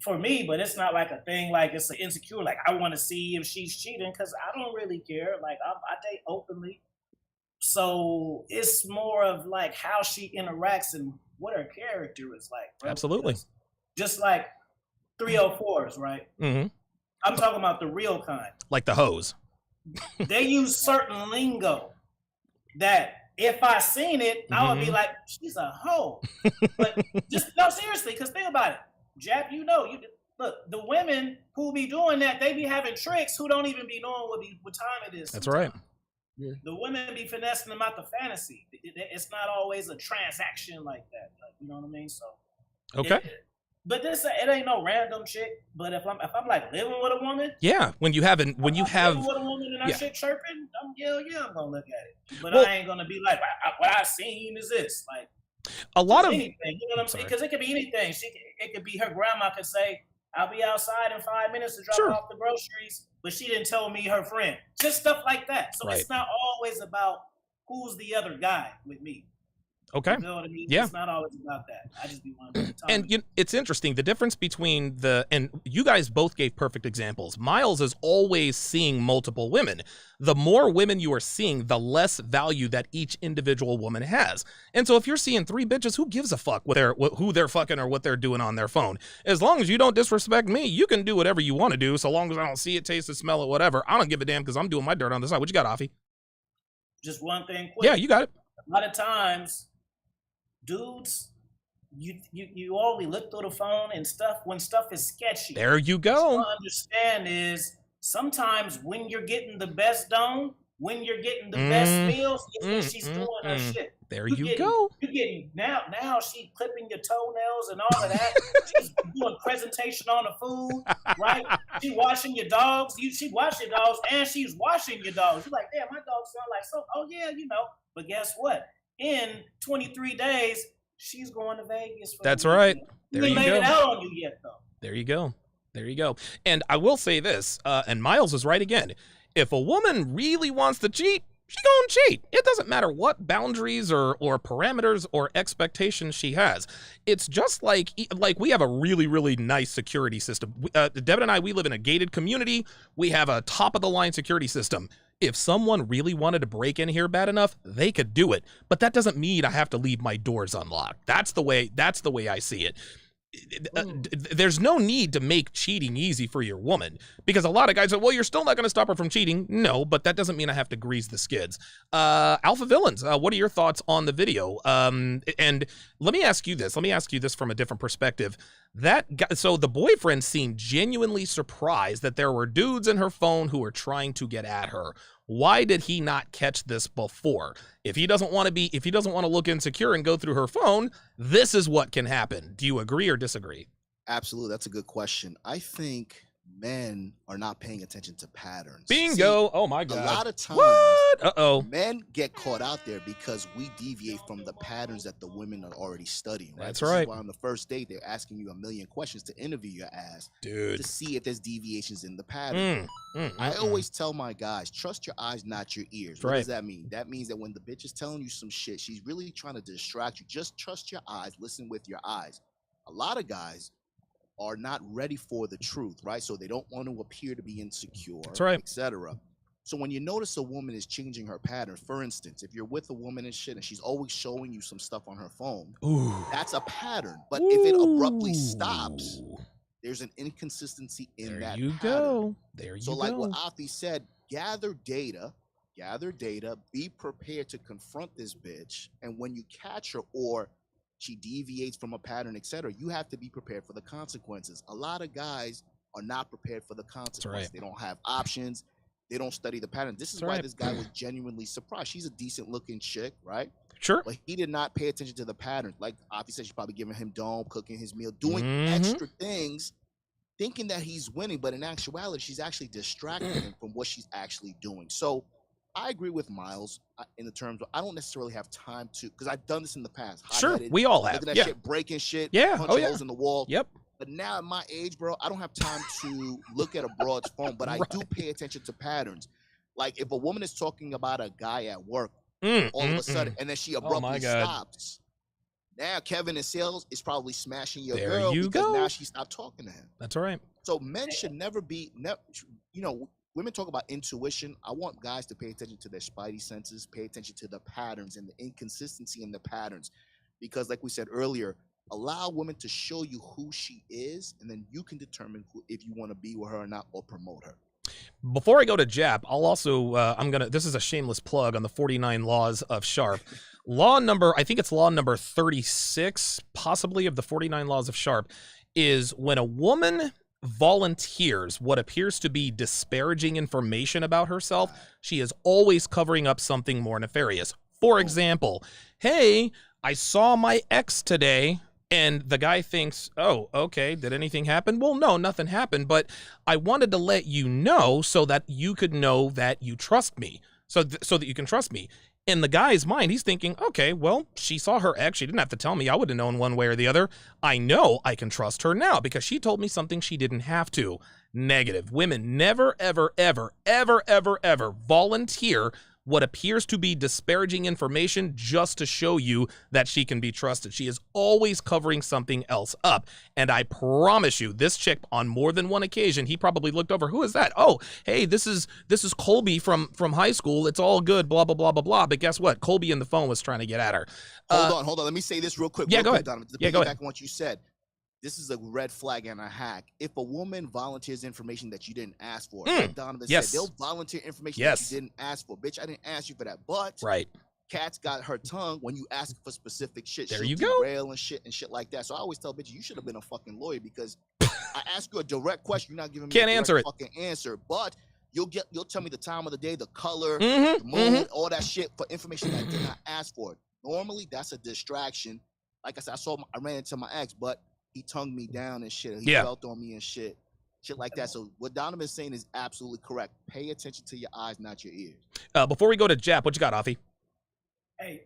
Speaker 4: for me, but it's not like a thing like it's an insecure. Like I want to see if she's cheating because I don't really care. Like I date openly, so it's more of like how she interacts and what her character is like. Bro.
Speaker 1: Absolutely.
Speaker 4: Because just like 304s, right?
Speaker 1: Mm-hmm.
Speaker 4: I'm talking about the real kind.
Speaker 1: Like the hose.
Speaker 4: They use certain lingo that if I seen it, I would be like, she's a hoe. But just no, seriously, because think about it. Jap, look, the women who be doing that, they be having tricks who don't even be knowing what time it is.
Speaker 1: That's right.
Speaker 2: Yeah.
Speaker 4: The women be finessing them out the fantasy. It's not always a transaction like that. Like, you know what I mean? So
Speaker 1: okay.
Speaker 4: But it ain't no random chick. But if I'm like living with a woman,
Speaker 1: when you have
Speaker 4: living with a woman and our shit chirping, I'm gonna look at it. But I ain't gonna be like, what I seen is this. Like
Speaker 1: a lot of
Speaker 4: anything, you know what I'm saying? Because it could be anything. It could be her grandma could say, "I'll be outside in 5 minutes to drop off the groceries," but she didn't tell me her friend. Just stuff like that. So it's not always about who's the other guy with me.
Speaker 1: Okay.
Speaker 4: You know what I mean?
Speaker 1: Yeah.
Speaker 4: It's not always about that. I just be wanting to talk.
Speaker 1: And it's interesting, the difference between and you guys both gave perfect examples. Miles is always seeing multiple women. The more women you are seeing, the less value that each individual woman has. And so if you're seeing 3 bitches, who gives a fuck who they're fucking or what they're doing on their phone? As long as you don't disrespect me, you can do whatever you want to do, so long as I don't see it, taste it, smell it, whatever. I don't give a damn because I'm doing my dirt on the side. What you got, Afi?
Speaker 4: Just one thing quick.
Speaker 1: Yeah, you got it.
Speaker 4: A lot of times, dudes, you only look through the phone and stuff when stuff is sketchy.
Speaker 1: There you go.
Speaker 4: What I understand is sometimes when you're getting the best dome, when you're getting the best meals, is when she's doing her shit.
Speaker 1: There you go.
Speaker 4: You getting now she's clipping your toenails and all of that. She's doing presentation on the food, right? She washing your dogs. She washing your dogs and she's washing your dogs. You're like, damn, my dog smell like soap. Oh yeah, But guess what? In 23 days, she's going to Vegas.
Speaker 1: That's right. There you go.
Speaker 4: Made it out on you yet, though.
Speaker 1: There you go. There you go. And I will say this, and Miles is right again. If a woman really wants to cheat, she gonna cheat. It doesn't matter what boundaries or parameters or expectations she has. It's just like we have a really, really nice security system. Devin and I, we live in a gated community. We have a top-of-the-line security system. If someone really wanted to break in here bad enough, they could do it. But that doesn't mean I have to leave my doors unlocked. That's the way I see it. There's no need to make cheating easy for your woman, because a lot of guys say, well, you're still not going to stop her from cheating. No, but that doesn't mean I have to grease the skids. Alpha Villains, what are your thoughts on the video? And let me ask you this from a different perspective. So the boyfriend seemed genuinely surprised that there were dudes in her phone who were trying to get at her. Why did he not catch this before? If he doesn't want to look insecure and go through her phone, this is what can happen. Do you agree or disagree?
Speaker 5: Absolutely. That's a good question. I think men are not paying attention to patterns.
Speaker 1: Bingo. Oh my God.
Speaker 5: A lot of times, men get caught out there because we deviate from the patterns that the women are already studying. Right?
Speaker 1: That's right.
Speaker 5: This is why on the first date, they're asking you a million questions to interview your ass,
Speaker 1: dude,
Speaker 5: to see if there's deviations in the pattern. I always tell my guys, trust your eyes, not your ears. What does that mean? That means that when the bitch is telling you some shit, she's really trying to distract you. Just trust your eyes, listen with your eyes. A lot of guys are not ready for the truth, right? So they don't want to appear to be insecure, etc. So when you notice a woman is changing her pattern, for instance, if you're with a woman and shit and she's always showing you some stuff on her phone, that's a pattern. But if it abruptly stops, There's an inconsistency in
Speaker 1: There
Speaker 5: that
Speaker 1: you
Speaker 5: pattern.
Speaker 1: go. There you
Speaker 5: So
Speaker 1: go.
Speaker 5: like what Afi said, gather data, be prepared to confront this bitch. And when you catch her or she deviates from a pattern, etc., you have to be prepared for the consequences. A lot of guys are not prepared for the consequences. They don't have options. They don't study the pattern. This is why this guy was genuinely surprised. She's a decent looking chick, right?
Speaker 1: Sure.
Speaker 5: But he did not pay attention to the patterns. Like Afi said, she's probably giving him dome, cooking his meal, doing extra things, thinking that he's winning. But in actuality, she's actually distracting him from what she's actually doing. So I agree with Miles in the terms of I don't necessarily have time to, because I've done this in the past.
Speaker 1: Sure, we all have.
Speaker 5: Looking at shit, breaking shit, punching holes in the wall.
Speaker 1: Yep.
Speaker 5: But now at my age, bro, I don't have time to look at a broad's phone, but I do pay attention to patterns. Like if a woman is talking about a guy at work, all of a sudden, and then she abruptly stops. Now Kevin in sales is probably smashing your girl because now she stopped talking to him.
Speaker 1: That's all right.
Speaker 5: So men should never be, you know, women talk about intuition. I want guys to pay attention to their spidey senses, pay attention to the patterns and the inconsistency in the patterns. Because like we said earlier, allow women to show you who she is, and then you can determine if you want to be with her or not, or promote her.
Speaker 1: Before I go to Jap, I'll also, this is a shameless plug on the 49 laws of Sharp. I think it's law number 36, possibly, of the 49 laws of Sharp, is when a woman volunteers what appears to be disparaging information about herself, she is always covering up something more nefarious. For example, hey, I saw my ex today. And the guy thinks, oh, okay, did anything happen? Well, no, nothing happened, but I wanted to let you know so that you could know that you trust me, so that you can trust me. In the guy's mind, he's thinking, okay, well, she saw her ex. She didn't have to tell me. I would have known one way or the other. I know I can trust her now because she told me something she didn't have to. Negative. Women never, ever, ever, ever, ever, ever volunteer what appears to be disparaging information just to show you that she can be trusted. She is always covering something else up. And I promise you, this chick, on more than one occasion, he probably looked over. Who is that? Oh, hey, this is Colby from high school. It's all good, blah, blah, blah, blah, blah. But guess what? Colby in the phone was trying to get at her.
Speaker 5: Hold on. Let me say this real quick.
Speaker 1: Yeah, go ahead.
Speaker 5: Donovan,
Speaker 1: Yeah, go ahead.
Speaker 5: Back on what you said. This is a red flag and a hack. If a woman volunteers information that you didn't ask for, like Donovan said, they'll volunteer information that you didn't ask for. Bitch, I didn't ask you for that. But Kat's got her tongue when you ask for specific shit.
Speaker 1: There
Speaker 5: She'll
Speaker 1: you go.
Speaker 5: derail and shit like that. So I always tell bitches, you should have been a fucking lawyer because I ask you a direct question. You're not giving me a direct fucking answer. But you'll tell me the time of the day, the color, the mood, all that shit for information that I did not ask for. Normally, that's a distraction. Like I said, I ran into my ex, but he tongued me down and shit. He felt on me and shit like that. So what Donovan's saying is absolutely correct. Pay attention to your eyes, not your ears.
Speaker 1: Before we go to Jap, what you got, Afi?
Speaker 4: Hey,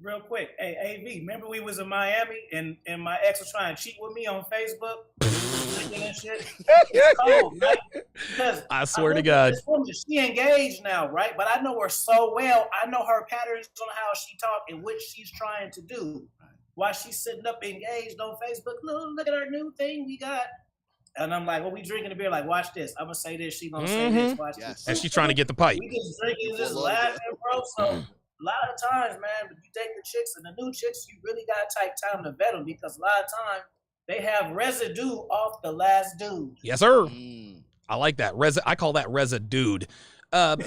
Speaker 4: real quick. Hey, AV, remember we was in Miami and my ex was trying to cheat with me on Facebook? And shit? It's cold, right? Because
Speaker 1: I swear to God.
Speaker 4: This woman, she engaged now, right? But I know her so well. I know her patterns on how she talk and what she's trying to do. While she's sitting up engaged on Facebook, look at our new thing we got. And I'm like, well, we drinking a beer. Like, watch this. I'm going to say this. She going to say this. Watch this.
Speaker 1: And she's trying to get the pipe.
Speaker 4: We just drinking, just laughing, bro. So a lot of times, man, you date the chicks and the new chicks, you really got to take time to vet them because a lot of times they have residue off the last dude.
Speaker 1: Yes, sir. I like that. I call that residue. Jap,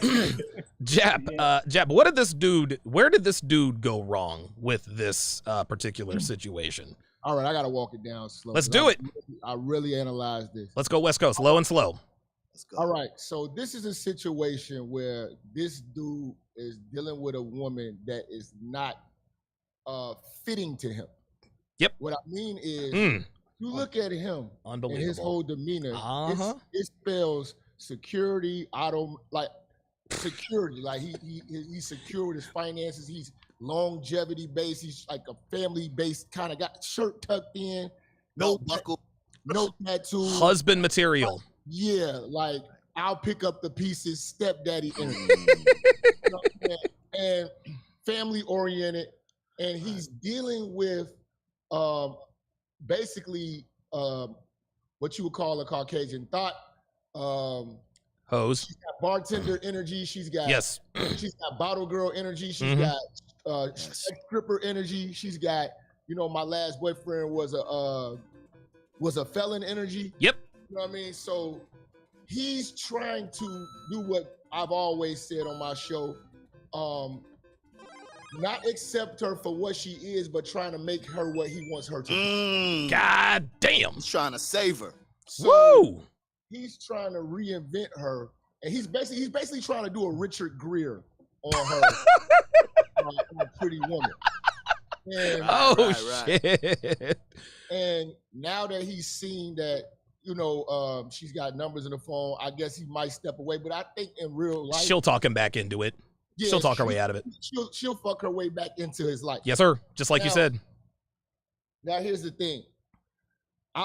Speaker 1: where did this dude go wrong with this particular situation?
Speaker 2: All right, I gotta walk it down slow.
Speaker 1: Let's do it.
Speaker 2: I really analyzed this.
Speaker 1: Let's go West Coast, low and slow.
Speaker 5: Let's go.
Speaker 2: All right, so this is a situation where this dude is dealing with a woman that is not fitting to him.
Speaker 1: Yep.
Speaker 2: What I mean is, you look at him and his whole demeanor. It spells security, security. Like he's secure with his finances. He's longevity based. He's like a family based kind of guy. Shirt tucked in, no buckle, no tattoos.
Speaker 1: Husband material.
Speaker 2: Yeah, like I'll pick up the pieces. Stepdaddy energy. And family oriented, and he's dealing with basically what you would call a Caucasian thought.
Speaker 1: Hose.
Speaker 2: She's got bartender energy. She's got She's got bottle girl energy. She's got stripper energy. She's got, my last boyfriend was a was a felon energy.
Speaker 1: Yep.
Speaker 2: You know what I mean? So he's trying to do what I've always said on my show. Not accept her for what she is, but trying to make her what he wants her to be.
Speaker 1: God damn.
Speaker 5: He's trying to save her.
Speaker 2: So
Speaker 1: Woo!
Speaker 2: he's trying to reinvent her, and he's basically trying to do a Richard Gere on her, on a pretty woman. And,
Speaker 5: Right.
Speaker 1: Shit.
Speaker 2: and now that he's seen that, she's got numbers in the phone, I guess he might step away. But I think in real life,
Speaker 1: She'll talk him back into it.
Speaker 2: yeah,
Speaker 1: She'll talk her way out of it.
Speaker 2: She'll fuck her way back into his life.
Speaker 1: Yes, sir. Just like you
Speaker 2: Now-
Speaker 1: said.
Speaker 2: Now here's the thing. when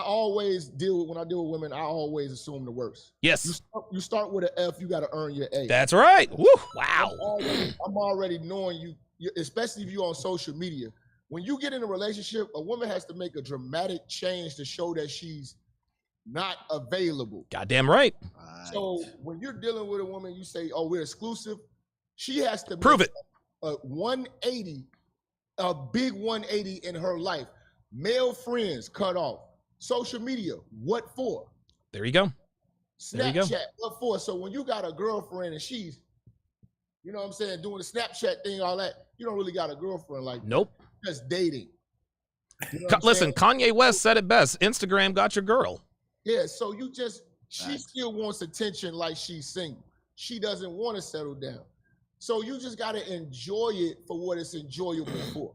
Speaker 2: I deal with women, I always assume the worst.
Speaker 1: Yes.
Speaker 2: You start with an F, you got to earn your A.
Speaker 1: That's right. Woo. Wow.
Speaker 2: I'm already knowing you, especially if you're on social media. When you get in a relationship, a woman has to make a dramatic change to show that she's not available.
Speaker 1: Goddamn right.
Speaker 2: So when you're dealing with a woman, you say, "Oh, we're exclusive." She has to
Speaker 1: Prove
Speaker 2: make
Speaker 1: it.
Speaker 2: a 180, a big 180 in her life. Male friends cut off. Social media, what for?
Speaker 1: There you go. There you go.
Speaker 2: Snapchat, what for? So when you got a girlfriend and she's, doing the Snapchat thing, all that, you don't really got a girlfriend like that.
Speaker 1: Nope.
Speaker 2: Just dating. You know what I'm
Speaker 1: Listen,
Speaker 2: saying?
Speaker 1: Kanye West said it best. Instagram got your girl.
Speaker 2: Yeah, so she still wants attention like she's single. She doesn't want to settle down. So you just got to enjoy it for what it's enjoyable for.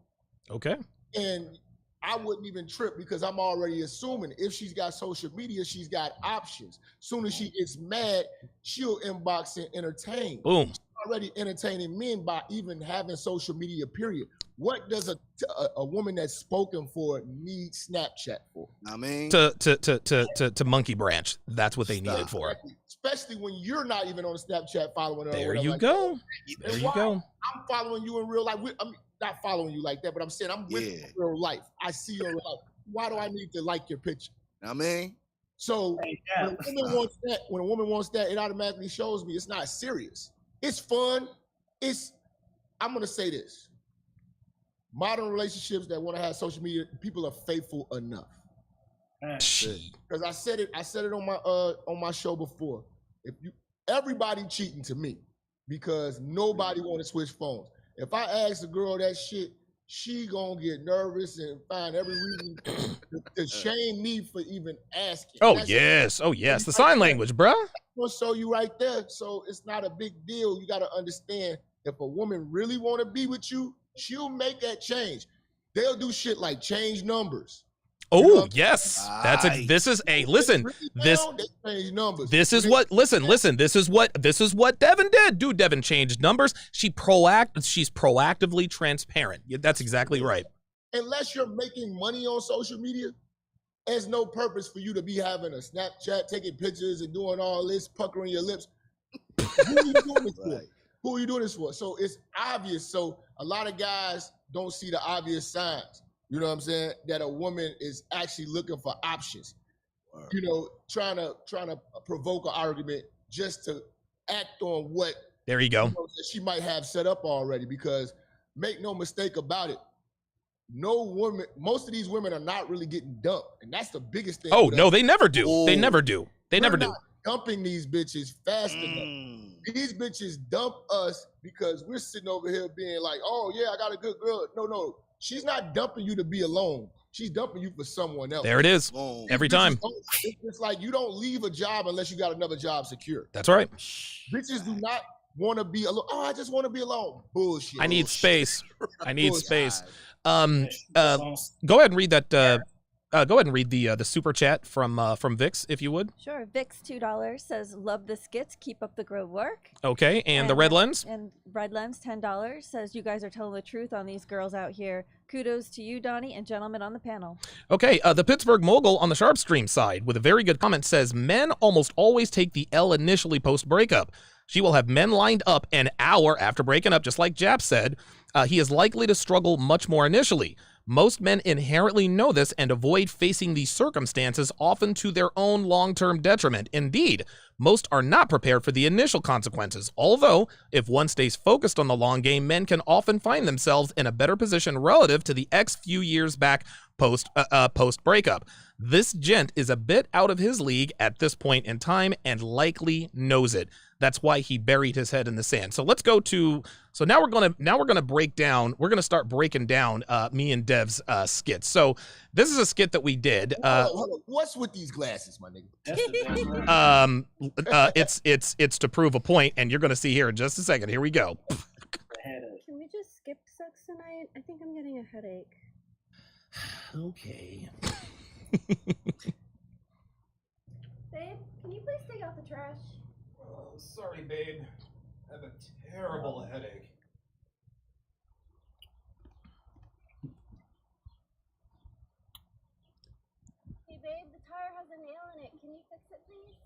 Speaker 1: Okay.
Speaker 2: And I wouldn't even trip because I'm already assuming if she's got social media, she's got options. Soon as she gets mad, she'll inbox and entertain.
Speaker 1: Boom.
Speaker 2: She's already entertaining men by even having social media, period. What does a woman that's spoken for need Snapchat for?
Speaker 5: I mean,
Speaker 1: To monkey branch. That's what they need it for.
Speaker 2: Especially when you're not even on Snapchat following her.
Speaker 1: There you go.
Speaker 2: And
Speaker 1: There you
Speaker 2: why?
Speaker 1: go.
Speaker 2: I'm following you in real life. I mean, not following you like that, but I'm saying I'm with you in real life. I see you in real life. Why do I need to like your picture?
Speaker 5: I mean,
Speaker 2: So when a woman wants that, it automatically shows me it's not serious. It's fun. I'm gonna say this. Modern relationships that want to have social media, people are faithful enough. Because I said it on my show before. Everybody cheating to me because nobody want to switch phones. If I ask a girl that shit, she gonna get nervous and find every reason to shame me for even asking.
Speaker 1: Oh, yes. Oh, yes. The sign language, bruh.
Speaker 2: I'll show you right there. So it's not a big deal. You got to understand if a woman really want to be with you, she'll make that change. They'll do shit like change numbers.
Speaker 1: Oh, yes. This is what Devin did. Dude, Devin changed numbers. She's proactively transparent. That's exactly right.
Speaker 2: Unless you're making money on social media, there's no purpose for you to be having a Snapchat, taking pictures and doing all this, puckering your lips. Who are you doing this for? Who are you doing this for? So it's obvious. So a lot of guys don't see the obvious signs. You know what I'm saying? That a woman is actually looking for options. Trying to provoke an argument just to act on what
Speaker 1: there you go.
Speaker 2: That she might have set up already. Because make no mistake about it, most of these women are not really getting dumped, and that's the biggest thing.
Speaker 1: Oh no, they never do. They never do. They never do.
Speaker 2: Dumping these bitches fast enough. These bitches dump us because we're sitting over here being like, "Oh yeah, I got a good girl." No. She's not dumping you to be alone. She's dumping you for someone else.
Speaker 1: There it is. Every time.
Speaker 2: It's like you don't leave a job unless you got another job secure.
Speaker 1: That's right.
Speaker 2: Bitches do not want to be alone. Oh, I just want to be alone. Bullshit.
Speaker 1: I need space. I need
Speaker 2: Bullshit.
Speaker 1: space. Go ahead and read that. Go ahead and read the super chat from Vix, if you would.
Speaker 6: Sure. Vix $2 says, "Love the skits. Keep up the great work."
Speaker 1: Okay, and the red lens.
Speaker 6: And red lens $10 says, "You guys are telling the truth on these girls out here. Kudos to you, Donnie, and gentlemen on the panel."
Speaker 1: Okay, the Pittsburgh Mogul on the Sharp Stream side with a very good comment says, "Men almost always take the L initially post breakup. She will have men lined up an hour after breaking up, just like Jap said. He is likely to struggle much more initially. Most men inherently know this and avoid facing these circumstances, often to their own long-term detriment. Indeed, most are not prepared for the initial consequences. Although, if one stays focused on the long game, men can often find themselves in a better position relative to the X few years back post breakup. This gent is a bit out of his league at this point in time and likely knows it. That's why he buried his head in the sand. So let's go to, so now we're gonna break down, we're gonna start breaking down me and Dev's skits. So this is a skit that we did.
Speaker 2: Hold on. What's with these glasses, my nigga?
Speaker 1: It's to prove a point, and you're gonna see here in just a second. Here we go.
Speaker 8: Can we just skip sex tonight? I think I'm getting a headache.
Speaker 1: Okay.
Speaker 8: Babe, can you please take out the trash?
Speaker 1: Oh, sorry, babe. I have a terrible headache.
Speaker 8: Hey babe, the tire has a nail in it. Can you fix it, please?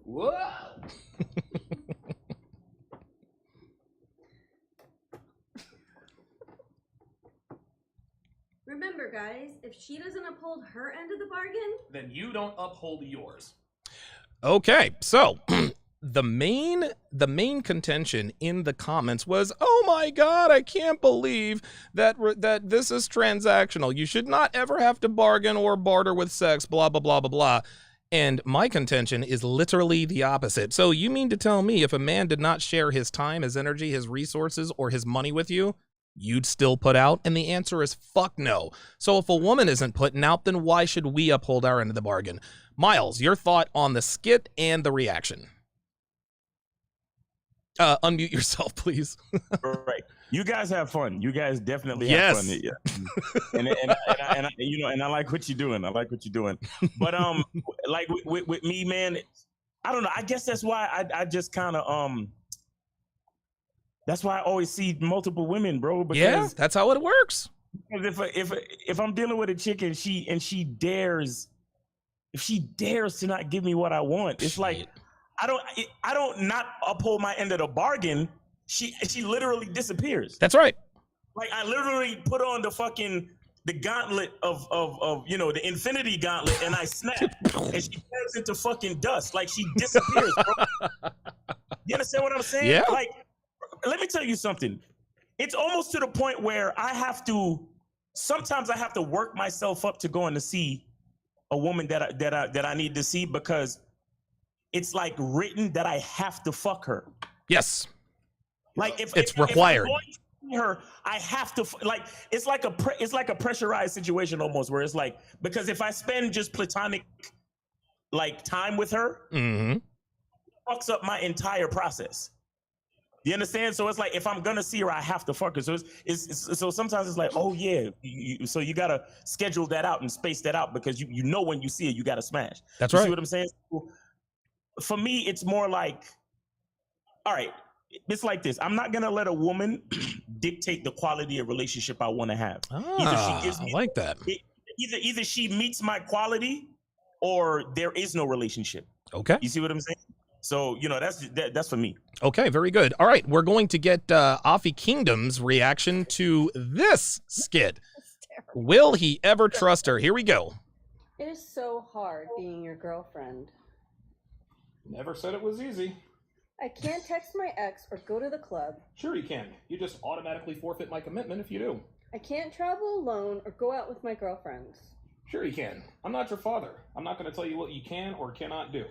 Speaker 1: Whoa!
Speaker 8: Remember, guys, if she doesn't uphold her end of the bargain,
Speaker 1: Then you don't uphold yours. Okay, so the main contention in the comments was, "Oh my God, I can't believe that this is transactional. You should not ever have to bargain or barter with sex. Blah blah blah blah blah." And my contention is literally the opposite. So you mean to tell me if a man did not share his time, his energy, his resources, or his money with you, you'd still put out? And the answer is fuck no. So if a woman isn't putting out, then why should we uphold our end of the bargain? Miles, your thought on the skit and the reaction. Unmute yourself, please.
Speaker 3: Right. You guys have fun. You guys definitely have
Speaker 1: Yes.
Speaker 3: fun. Yeah. and you know, and I like what you're doing. I like what you're doing. But like with me, man, I don't know. I guess that's why I just kind of that's why I always see multiple women, bro. Because
Speaker 1: Yeah, that's how it works.
Speaker 3: if I'm dealing with a chick and she dares to not give me what I want, it's like I don't not uphold my end of the bargain. She literally disappears.
Speaker 1: That's right.
Speaker 3: Like I literally put on the gauntlet of you know, the infinity gauntlet, and I snap, and she turns into fucking dust. Like she disappears, bro. You understand what I'm saying?
Speaker 1: Yeah.
Speaker 3: Like, let me tell you something. It's almost to the point where sometimes I have to work myself up to going to see a woman that I need to see, because it's like written that I have to fuck her.
Speaker 1: Yes.
Speaker 3: Like if
Speaker 1: It's
Speaker 3: if I'm
Speaker 1: required.
Speaker 3: going to see her, I have to like it's like a pressurized situation almost, where it's like, because if I spend just platonic like time with her,
Speaker 1: Mm-hmm.
Speaker 3: it fucks up my entire process. You understand? So it's like, if I'm gonna see her, I have to fuck her. So so sometimes it's like, oh yeah, so you gotta schedule that out and space that out, because you know when you see it, you gotta smash.
Speaker 1: That's
Speaker 3: You
Speaker 1: right.
Speaker 3: see what I'm saying? So for me, it's more like, all right, it's like this. I'm not gonna let a woman dictate the quality of relationship I want to have.
Speaker 1: I like that.
Speaker 3: Either she meets my quality, or there is no relationship.
Speaker 1: Okay.
Speaker 3: You see what I'm saying? So, you know, that's for me.
Speaker 1: Okay, very good. All right, we're going to get Offie Kingdom's reaction to this skit. Will he ever trust her? Here we go.
Speaker 8: it is so hard being your girlfriend.
Speaker 1: Never said it was easy.
Speaker 8: I can't text my ex or go to the club.
Speaker 1: Sure you can. You just automatically forfeit my commitment if you do.
Speaker 8: I can't travel alone or go out with my girlfriends.
Speaker 1: Sure you can. I'm not your father. I'm not going to tell you what you can or cannot do.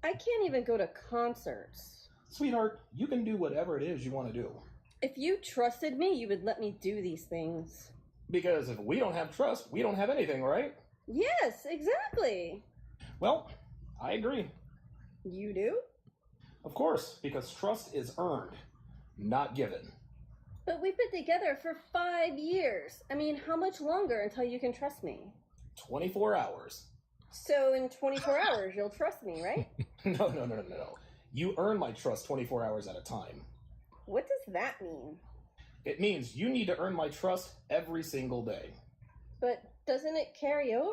Speaker 8: I can't even go to concerts.
Speaker 1: Sweetheart, you can do whatever it is you want to do.
Speaker 8: If you trusted me, you would let me do these things.
Speaker 1: Because if we don't have trust, we don't have anything, right?
Speaker 8: Yes, exactly.
Speaker 1: Well, I agree.
Speaker 8: You do?
Speaker 1: Of course, because trust is earned, not given.
Speaker 8: But we've been together for 5 years. I mean, how much longer until you can trust me?
Speaker 1: 24 hours.
Speaker 8: So in 24 hours, you'll trust me, right?
Speaker 1: No. You earn my trust 24 hours at a time.
Speaker 8: What does that mean?
Speaker 1: It means you need to earn my trust every single day.
Speaker 8: But doesn't it carry over?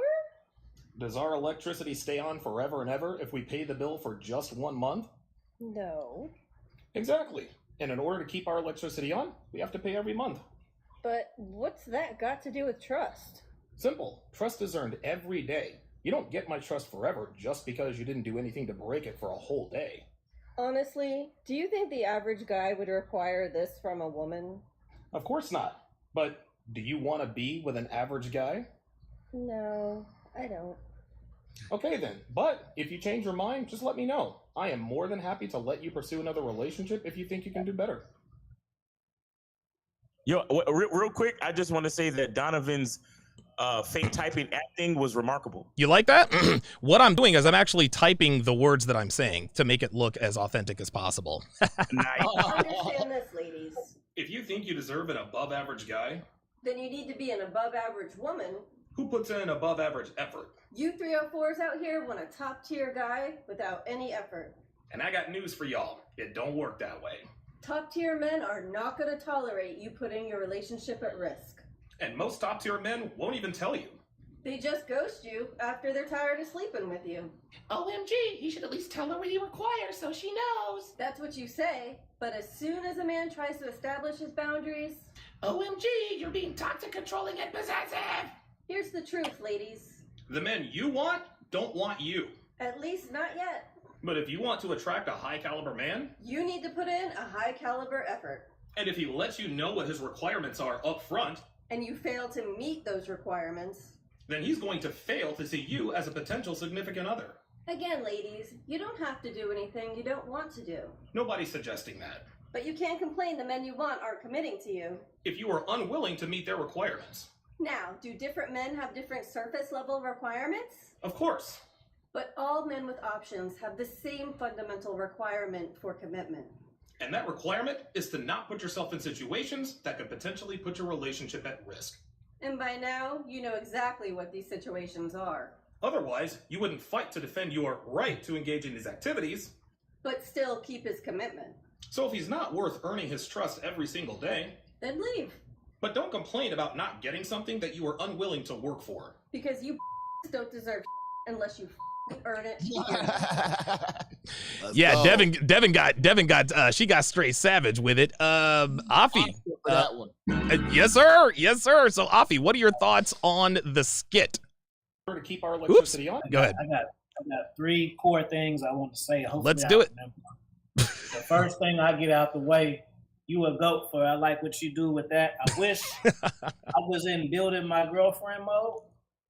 Speaker 1: Does our electricity stay on forever and ever if we pay the bill for just 1 month?
Speaker 8: No.
Speaker 1: Exactly. And in order to keep our electricity on, we have to pay every month.
Speaker 8: But what's that got to do with trust?
Speaker 1: Simple. Trust is earned every day. You don't get my trust forever just because you didn't do anything to break it for a whole day.
Speaker 8: Honestly, do you think the average guy would require this from a woman?
Speaker 1: Of course not. But do you want to be with an average guy?
Speaker 8: No, I don't.
Speaker 1: Okay then, but if you change your mind, just let me know. I am more than happy to let you pursue another relationship if you think you can do better.
Speaker 3: Yo, real quick, I just want to say that Donovan's fake typing acting was remarkable.
Speaker 1: You like that? What I'm doing is I'm actually typing the words that I'm saying to make it look as authentic as possible.
Speaker 3: Nice.
Speaker 8: Understand this, ladies.
Speaker 1: If you think you deserve an above average guy,
Speaker 8: Then you need to be an above average woman.
Speaker 1: who puts in above average effort?
Speaker 8: You 304s out here want a top tier guy without any effort.
Speaker 1: And I got news for y'all. It don't work that way.
Speaker 8: Top tier men are not going to tolerate you putting your relationship at risk.
Speaker 1: And most top tier men won't even tell you.
Speaker 8: They just ghost you after they're tired of sleeping with you.
Speaker 1: OMG, you should at least tell her what he requires so she knows.
Speaker 8: That's what you say, but as soon as a man tries to establish his boundaries,
Speaker 1: OMG, you're being toxic, controlling, and possessive.
Speaker 8: here's the truth, ladies.
Speaker 1: The men you want don't want you.
Speaker 8: At least not yet.
Speaker 1: But if you want to attract a high caliber man,
Speaker 8: You need to put in a high caliber effort.
Speaker 1: and if he lets you know what his requirements are up front,
Speaker 8: And you fail to meet those requirements.
Speaker 1: then he's going to fail to see you as a potential significant other.
Speaker 8: Again, ladies, you don't have to do anything you don't want to do.
Speaker 1: Nobody's suggesting that.
Speaker 8: But you can't complain the men you want aren't committing to you.
Speaker 1: If you are unwilling to meet their requirements.
Speaker 8: Now, do different men have different surface level requirements?
Speaker 1: Of course.
Speaker 8: But all men with options have the same fundamental requirement for commitment.
Speaker 1: And that requirement is to not put yourself in situations that could potentially put your relationship at risk.
Speaker 8: And by now, you know exactly what these situations are.
Speaker 1: Otherwise, you wouldn't fight to defend your right to engage in these activities.
Speaker 8: But still keep his commitment.
Speaker 1: So if he's not worth earning his trust every single day,
Speaker 8: Then leave.
Speaker 1: but don't complain about not getting something that you are unwilling to work for.
Speaker 8: Because you don't deserve unless you earn it.
Speaker 5: Let's
Speaker 1: Yeah,
Speaker 5: go.
Speaker 1: Devin got she got straight savage with it. Afi,
Speaker 2: For that one.
Speaker 1: yes sir. So Afi, what are your thoughts on the skit? To keep our electricity on. Go ahead.
Speaker 4: I got 3 core things I want to say. Hopefully
Speaker 1: Let's
Speaker 4: I
Speaker 1: do it.
Speaker 4: remember. The first thing I get out the way, you a goat for. I like what you do with that. I wish I was in building my girlfriend mode.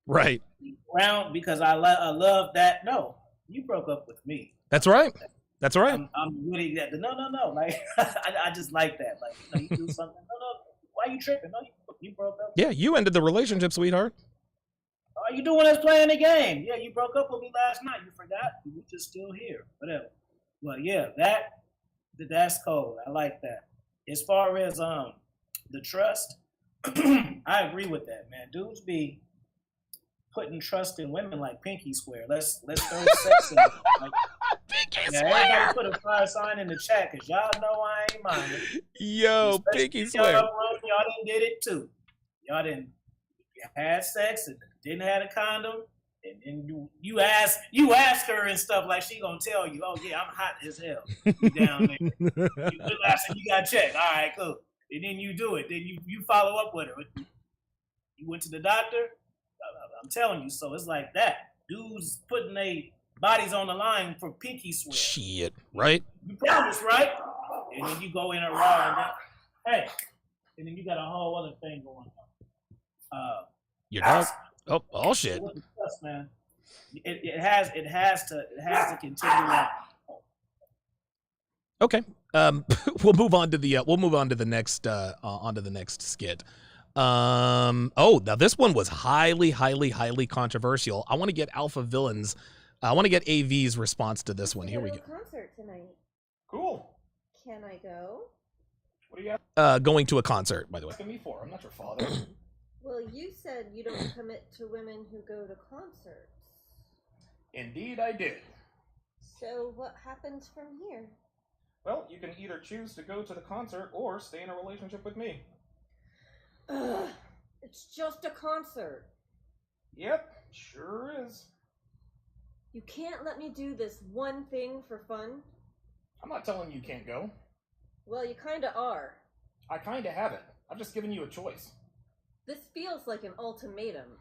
Speaker 1: Right.
Speaker 4: Round because I love that. No, you broke up with me.
Speaker 1: That's right. That's right.
Speaker 4: I'm really that. No. Like I just like that. Like you do something. No. Why you tripping? No, you broke up.
Speaker 1: Yeah, you ended the relationship, sweetheart.
Speaker 4: All you doing is playing the game. Yeah, you broke up with me last night. You forgot. We just still here. Whatever. Well, yeah, that's cold. I like that. As far as the trust, I agree with that, man. Dudes be putting trust in women like pinky swear. Let's throw sex in it. Like,
Speaker 1: Pinky
Speaker 4: yeah, everybody put a fire sign in the chat because y'all know I ain't minding.
Speaker 1: Yo,
Speaker 4: Especially
Speaker 1: pinky
Speaker 4: if
Speaker 1: swear.
Speaker 4: Y'all done did it too. Y'all didn't had sex and didn't have a condom. And you ask her and stuff like she gonna tell you, oh yeah, I'm hot as hell. You down there. You last thing you got checked. All right, cool. And then you do it. Then you follow up with her. You went to the doctor. I'm telling you. So it's like that. Dudes putting their bodies on the line for pinky swear.
Speaker 1: Shit, right?
Speaker 4: You promise, right? And then you go in a raw and then, hey, and then you got a whole other thing going on.
Speaker 1: You're not. Oh shit.
Speaker 4: With the trust, man. It has to continue on.
Speaker 1: Okay. We'll move on to the next skit. Oh, now this one was highly controversial. I want to get Alpha Villains. I want to get AV's response to this one. Here we go.
Speaker 8: Concert tonight.
Speaker 1: Cool.
Speaker 8: Can I go?
Speaker 1: What are you going to a concert, by the way?
Speaker 4: Asking me for? I'm not your father.
Speaker 8: Well, you said you don't commit to women who go to concerts.
Speaker 1: Indeed, I did.
Speaker 8: So what happens from here?
Speaker 1: Well, you can either choose to go to the concert or stay in a relationship with me.
Speaker 8: Ugh, it's just a concert.
Speaker 1: Yep, sure is.
Speaker 8: You can't let me do this one thing for fun?
Speaker 1: I'm not telling you can't go.
Speaker 8: Well, you kinda are.
Speaker 1: I kinda haven't. I've just given you a choice.
Speaker 8: This feels like an ultimatum.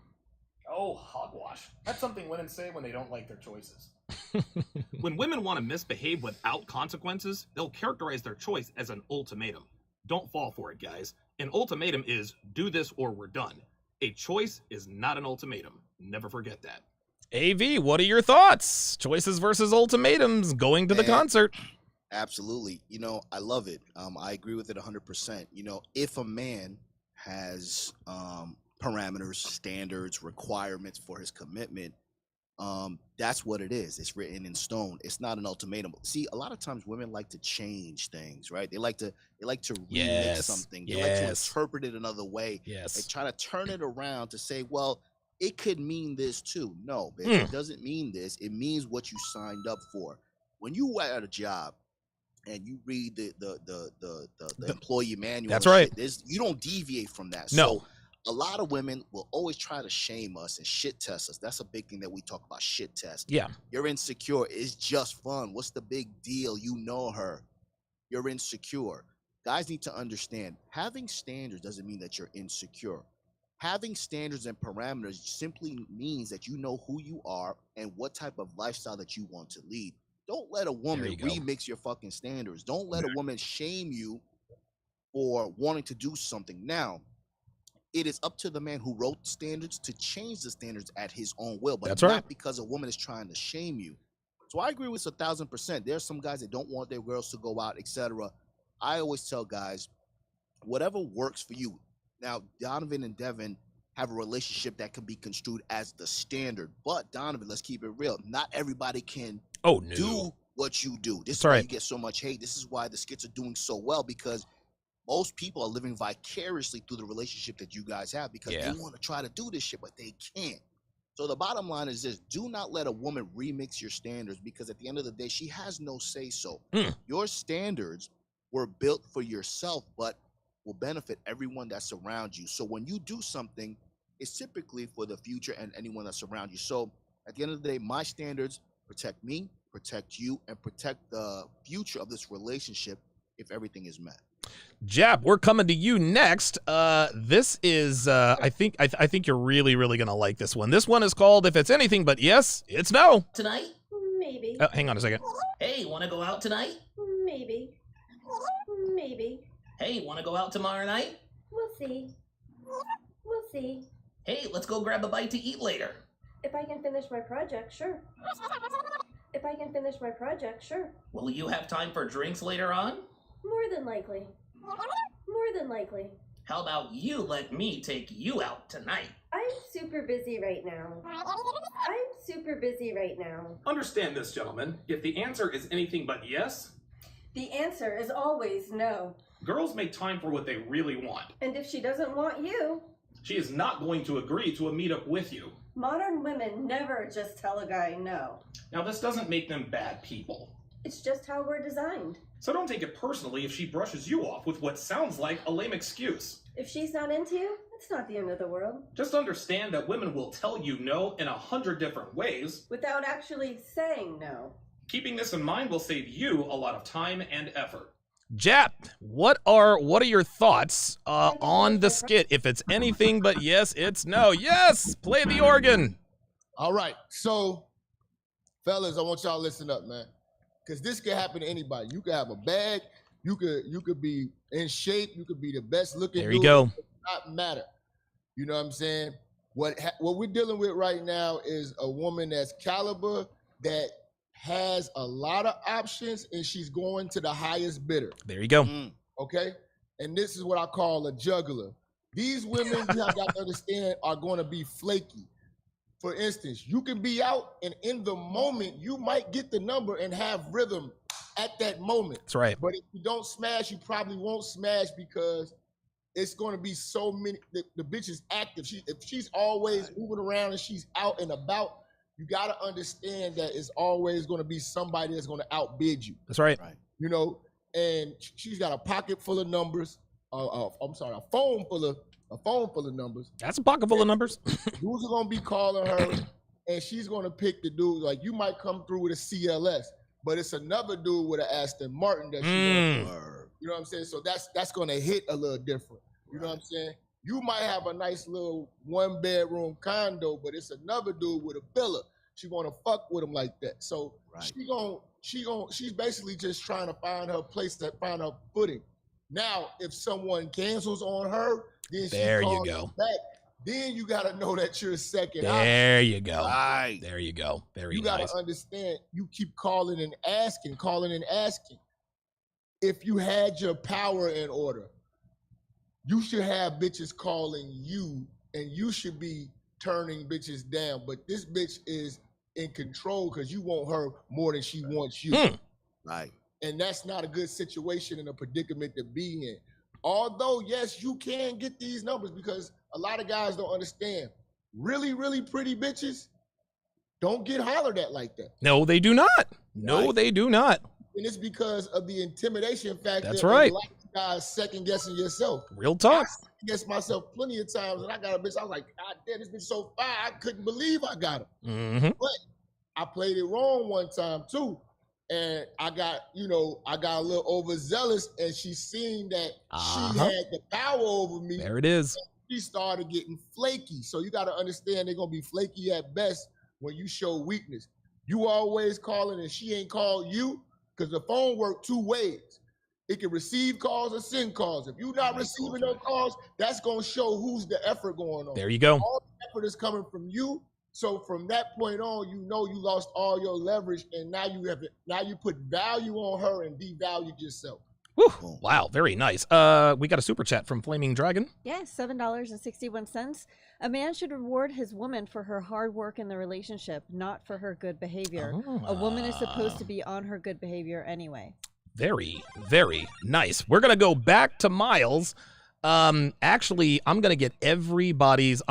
Speaker 1: Oh, hogwash. That's something women say when they don't like their choices. When women want to misbehave without consequences, they'll characterize their choice as an ultimatum. Don't fall for it, guys. An ultimatum is do this or we're done. A choice is not an ultimatum. Never forget that. AV, what are your thoughts? Choices versus ultimatums going to the concert.
Speaker 5: Absolutely. You know, I love it. I agree with it 100%. You know, if a man has parameters, standards, requirements for his commitment, that's what it is. It's written in stone. It's not an ultimatum. See, a lot of times women like to change things, right? They like to remix something. They like to interpret it another way. They try to turn it around to say, well, it could mean this too. No, baby, it doesn't mean this. It means what you signed up for. When you at a job and you read the employee manual,
Speaker 1: that's right.
Speaker 5: You don't deviate from that.
Speaker 1: No.
Speaker 5: So a lot of women will always try to shame us and shit test us. That's a big thing that we talk about, shit test.
Speaker 1: Yeah.
Speaker 5: You're insecure. It's just fun. What's the big deal? You know her. You're insecure. Guys need to understand, having standards doesn't mean that you're insecure. Having standards and parameters simply means that you know who you are and what type of lifestyle that you want to lead. Don't let a woman remix your fucking standards. Don't let a woman shame you for wanting to do something. Now, it is up to the man who wrote the standards to change the standards at his own will, but not because a woman is trying to shame you. So I agree with 1,000%. There's some guys that don't want their girls to go out, etc. I always tell guys, whatever works for you. Now, Donovan and Devin have a relationship that can be construed as the standard, but Donovan, let's keep it real. Not everybody can do what you do. This is why you get so much hate. This is why the skits are doing so well, because most people are living vicariously through the relationship that you guys have, because they want to try to do this shit, but they can't. So the bottom line is this: do not let a woman remix your standards, because at the end of the day, she has no say-so. Your standards were built for yourself, but will benefit everyone that's around you. So when you do something, it's typically for the future and anyone that's around you. So at the end of the day, my standards protect me, protect you, and protect the future of this relationship if everything is met.
Speaker 1: Jap, we're coming to you next. This is, I think you're really, really going to like this one. This one is called If It's Anything But Yes, It's No.
Speaker 10: Tonight?
Speaker 8: Maybe.
Speaker 1: Hang on a second.
Speaker 10: Hey, wanna go out tonight?
Speaker 8: Maybe. Maybe.
Speaker 10: Hey, wanna go out tomorrow night?
Speaker 8: We'll see. We'll see.
Speaker 10: Hey, let's go grab a bite to eat later.
Speaker 8: If I can finish my project, sure. If I can finish my project, sure.
Speaker 10: Will you have time for drinks later on?
Speaker 8: More than likely. More than likely.
Speaker 10: How about you let me take you out tonight?
Speaker 8: I'm super busy right now.
Speaker 1: Understand this, gentlemen. If the answer is anything but yes,
Speaker 8: The answer is always no.
Speaker 1: girls make time for what they really want.
Speaker 8: And if she doesn't want you,
Speaker 1: She is not going to agree to a meetup with you.
Speaker 8: modern women never just tell a guy no.
Speaker 1: Now, this doesn't make them bad people.
Speaker 8: It's just how we're designed.
Speaker 1: So don't take it personally if she brushes you off with what sounds like a lame excuse.
Speaker 8: If she's not into you, it's not the end of the world.
Speaker 1: Just understand that women will tell you no in 100 different ways.
Speaker 8: Without actually saying no.
Speaker 1: Keeping this in mind will save you a lot of time and effort. Jap, what are your thoughts on the skit? If it's anything but yes, it's no. Yes, play the organ.
Speaker 2: All right, so fellas, I want y'all to listen up, man, because this could happen to anybody. You could have a bag, you could be in shape, you could be the best looking.
Speaker 1: There you go.
Speaker 2: It does not matter. You know what I'm saying? What we're dealing with right now is a woman that's caliber, that has a lot of options, and she's going to the highest bidder.
Speaker 1: There you go.
Speaker 2: Okay? And this is what I call a juggler. These women, you have got to understand, are going to be flaky. For instance, you can be out, and in the moment, you might get the number and have rhythm at that moment.
Speaker 1: That's right.
Speaker 2: But if you don't smash, you probably won't smash, because it's going to be so many. The bitch is active. If she's always moving around and she's out and about, you got to understand that it's always going to be somebody that's going to outbid you.
Speaker 1: That's right.
Speaker 2: You know, and she's got a pocket full of numbers. A phone full of numbers.
Speaker 1: That's a pocket full of numbers.
Speaker 2: Dudes are going to be calling her, and she's going to pick the dude. Like, you might come through with a CLS, but it's another dude with an Aston Martin that you know what I'm saying? So that's going to hit a little different. You know what I'm saying? You might have a nice little 1-bedroom condo, but it's another dude with a villa. She want to fuck with him like that. So she's basically just trying to find her place, to find her footing. Now, if someone cancels on her, then
Speaker 1: There
Speaker 2: she
Speaker 1: you
Speaker 2: calls
Speaker 1: go.
Speaker 2: back. Then you got to know that you're second
Speaker 1: There
Speaker 2: option.
Speaker 1: you go.
Speaker 5: Right.
Speaker 1: There you go. Very
Speaker 2: You got to
Speaker 1: nice.
Speaker 2: understand, you keep calling and asking. If you had your power in order, you should have bitches calling you, and you should be turning bitches down. But this bitch is in control because you want her more than she wants you.
Speaker 5: Right.
Speaker 2: And that's not a good situation and a predicament to be in. Although, yes, you can get these numbers, because a lot of guys don't understand. Really, really pretty bitches don't get hollered at like that.
Speaker 1: No, they do not. No, they do not.
Speaker 2: And it's because of the intimidation factor.
Speaker 1: That's right.
Speaker 2: A lot of guys second guessing yourself.
Speaker 1: Real talk.
Speaker 2: I second guessed myself plenty of times, and I got a bitch. I was like, God damn, this bitch so fine. I couldn't believe I got her.
Speaker 1: Mm-hmm.
Speaker 2: But I played it wrong one time too. And I got a little overzealous, and she seen that she had the power over me.
Speaker 1: There it is.
Speaker 2: She started getting flaky. So you got to understand, they're going to be flaky at best when you show weakness. You always calling and she ain't called you, because the phone works two ways. It can receive calls or send calls. If you're not receiving no calls, that's going to show who's the effort going on.
Speaker 1: There you go.
Speaker 2: All the effort is coming from you. So from that point on, you know you lost all your leverage, and now you put value on her and devalued yourself.
Speaker 1: Whew. Wow, very nice. We got a super chat from Flaming Dragon.
Speaker 6: Yes, $7.61. A man should reward his woman for her hard work in the relationship, not for her good behavior. A woman is supposed to be on her good behavior anyway.
Speaker 1: Very, very nice. We're gonna go back to Miles. Actually, I'm gonna get everybody's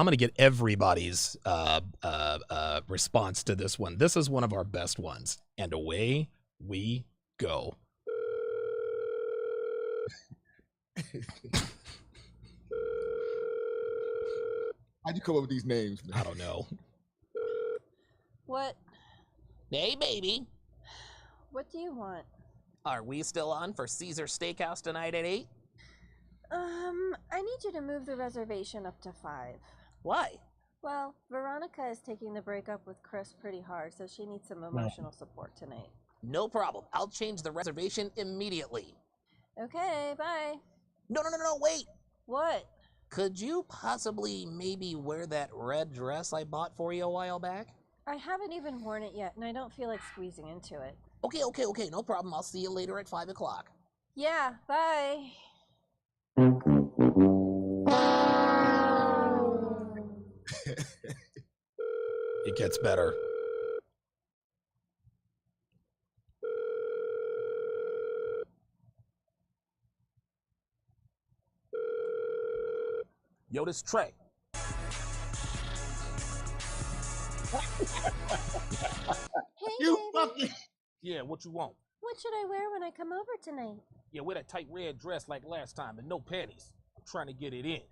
Speaker 1: response to this one. This is one of our best ones, and away we go.
Speaker 2: How'd you come up with these names, man?
Speaker 1: I don't know.
Speaker 6: What?
Speaker 11: Hey, baby.
Speaker 6: What do you want?
Speaker 11: Are we still on for Caesar Steakhouse tonight at 8?
Speaker 6: I need you to move the reservation up to 5.
Speaker 11: Why?
Speaker 6: Well, Veronica is taking the breakup with Chris pretty hard, so she needs some emotional support tonight.
Speaker 11: No problem. I'll change the reservation immediately.
Speaker 6: Okay, bye.
Speaker 11: No, wait.
Speaker 6: What?
Speaker 11: Could you possibly maybe wear that red dress I bought for you a while back?
Speaker 6: I haven't even worn it yet, and I don't feel like squeezing into it.
Speaker 11: Okay, no problem. I'll see you later at 5 o'clock.
Speaker 6: Yeah, bye.
Speaker 1: It gets better.
Speaker 11: Yo, this Trey.
Speaker 6: Hey,
Speaker 2: You
Speaker 6: baby.
Speaker 2: fucking.
Speaker 11: Yeah, what you want?
Speaker 6: What should I wear when I come over tonight?
Speaker 11: Yeah, wear that tight red dress like last time and no panties. I'm trying to get it in.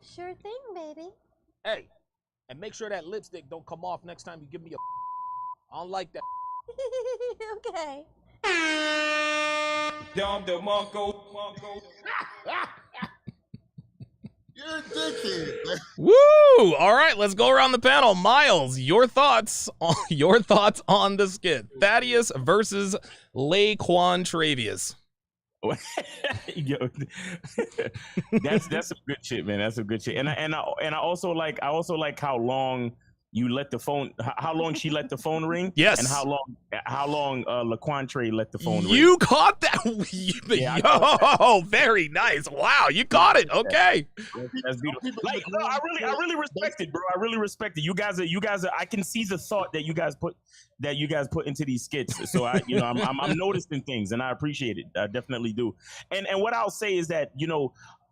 Speaker 6: Sure thing, baby.
Speaker 11: Hey, and make sure that lipstick don't come off next time you give me a. I don't like that.
Speaker 6: Okay.
Speaker 2: You're a dickhead, man.
Speaker 1: Woo! All right, let's go around the panel. Miles, your thoughts on the skit. Thaddeus versus Laquan Travius.
Speaker 3: Yo, that's some good shit, man. That's some good shit. And I also like how long you let the phone, how long she let the phone ring.
Speaker 1: Yes.
Speaker 3: And how long Laquan let the phone ring.
Speaker 1: You caught that.
Speaker 3: Yeah,
Speaker 1: Yo, very nice. Wow, you caught it. Okay.
Speaker 3: That's beautiful. Like, no, I really respect it, bro. I really respect it. You guys are. I can see the thought that you guys put into these skits. So I'm noticing things, and I appreciate it. I definitely do. And what I'll say is that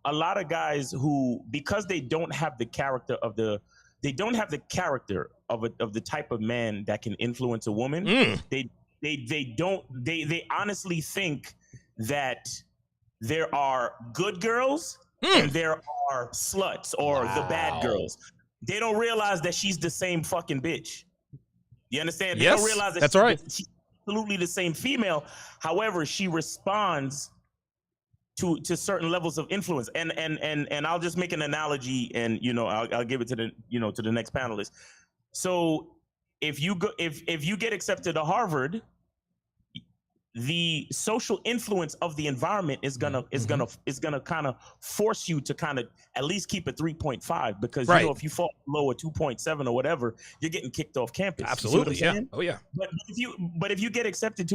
Speaker 3: a lot of guys who, because they don't have the character of the type of man that can influence a woman. They honestly think that there are good girls and there are sluts or the bad girls. They don't realize that she's the same fucking bitch. You understand? They don't realize that
Speaker 1: that's right.
Speaker 3: she's absolutely the same female. However, she responds to certain levels of influence. And I'll just make an analogy, and I'll give it to the next panelist. So if you get accepted to Harvard, the social influence of the environment is gonna kind of force you to kind of at least keep a 3.5, because if you fall below a 2.7 or whatever, you're getting kicked off campus.
Speaker 1: Absolutely,
Speaker 3: yeah.
Speaker 1: Oh yeah.
Speaker 3: But if you get accepted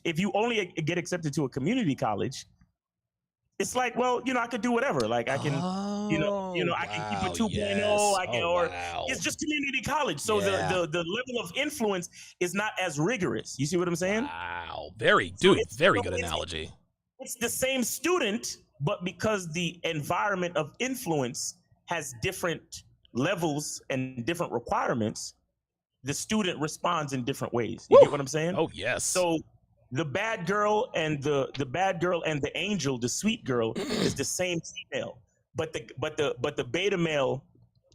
Speaker 3: if you only get accepted to a community college, it's like, well, I could do whatever. Like I can, I can keep a 2.0.
Speaker 1: Yes.
Speaker 3: I can, it's just community college. So the level of influence is not as rigorous. You see what I'm saying?
Speaker 1: Wow. Very good analogy.
Speaker 3: It's the same student, but because the environment of influence has different levels and different requirements, the student responds in different ways. You get what I'm saying?
Speaker 1: Oh, yes.
Speaker 3: So the bad girl and the angel, the sweet girl, is the same female, but the beta male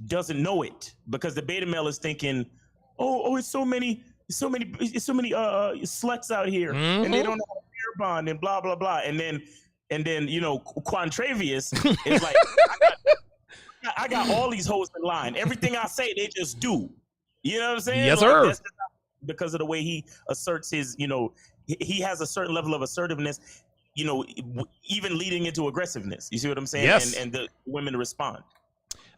Speaker 3: doesn't know it, because the beta male is thinking, oh, it's so many sluts out here, and they don't have a pair bond and blah blah blah, and then Quantravius is like, I got all these hoes in line. Everything I say, they just do. You know what I'm saying?
Speaker 1: Yes, sir.
Speaker 3: That's because of the way he asserts his, he has a certain level of assertiveness, even leading into aggressiveness. You see what I'm saying?
Speaker 1: Yes.
Speaker 3: And the women respond.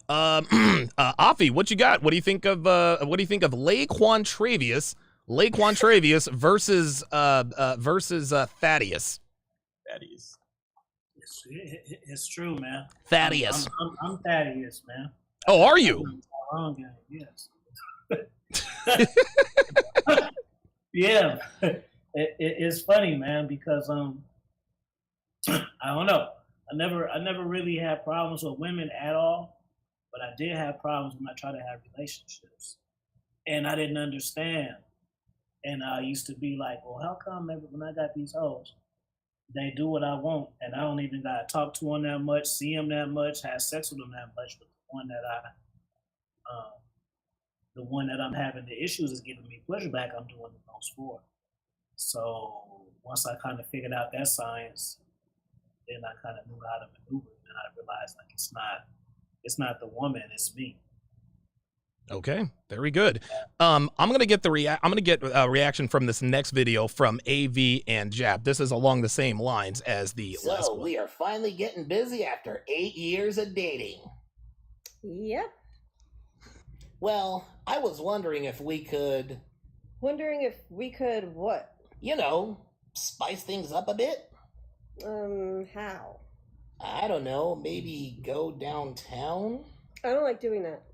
Speaker 1: Afi, what you got? What do you think of Lay Quantravius versus Thaddeus?
Speaker 3: Thaddeus.
Speaker 4: It's true, man.
Speaker 1: Thaddeus.
Speaker 4: I'm Thaddeus, man.
Speaker 1: Oh, are you?
Speaker 4: Yes. Yeah. It's funny, man, because I don't know. I never really had problems with women at all, but I did have problems when I tried to have relationships, and I didn't understand. And I used to be like, well, how come when I got these hoes, they do what I want, and I don't even gotta talk to them that much, see them that much, have sex with them that much, but the one that I'm having the issues is giving me pleasure back, I'm doing the most for. So once I kind of figured out that science, then I kind of knew how to maneuver, and I realized like it's not the woman, it's me.
Speaker 1: Okay, very good. I'm gonna get a reaction from this next video from AV and Jab. This is along the same lines as the last one.
Speaker 10: So we are finally getting busy after 8 years of dating.
Speaker 8: Yep.
Speaker 10: Well, I was wondering if we could...
Speaker 8: Wondering if we could what?
Speaker 10: Spice things up a bit.
Speaker 8: How?
Speaker 10: I don't know, maybe go downtown?
Speaker 8: I don't like doing that.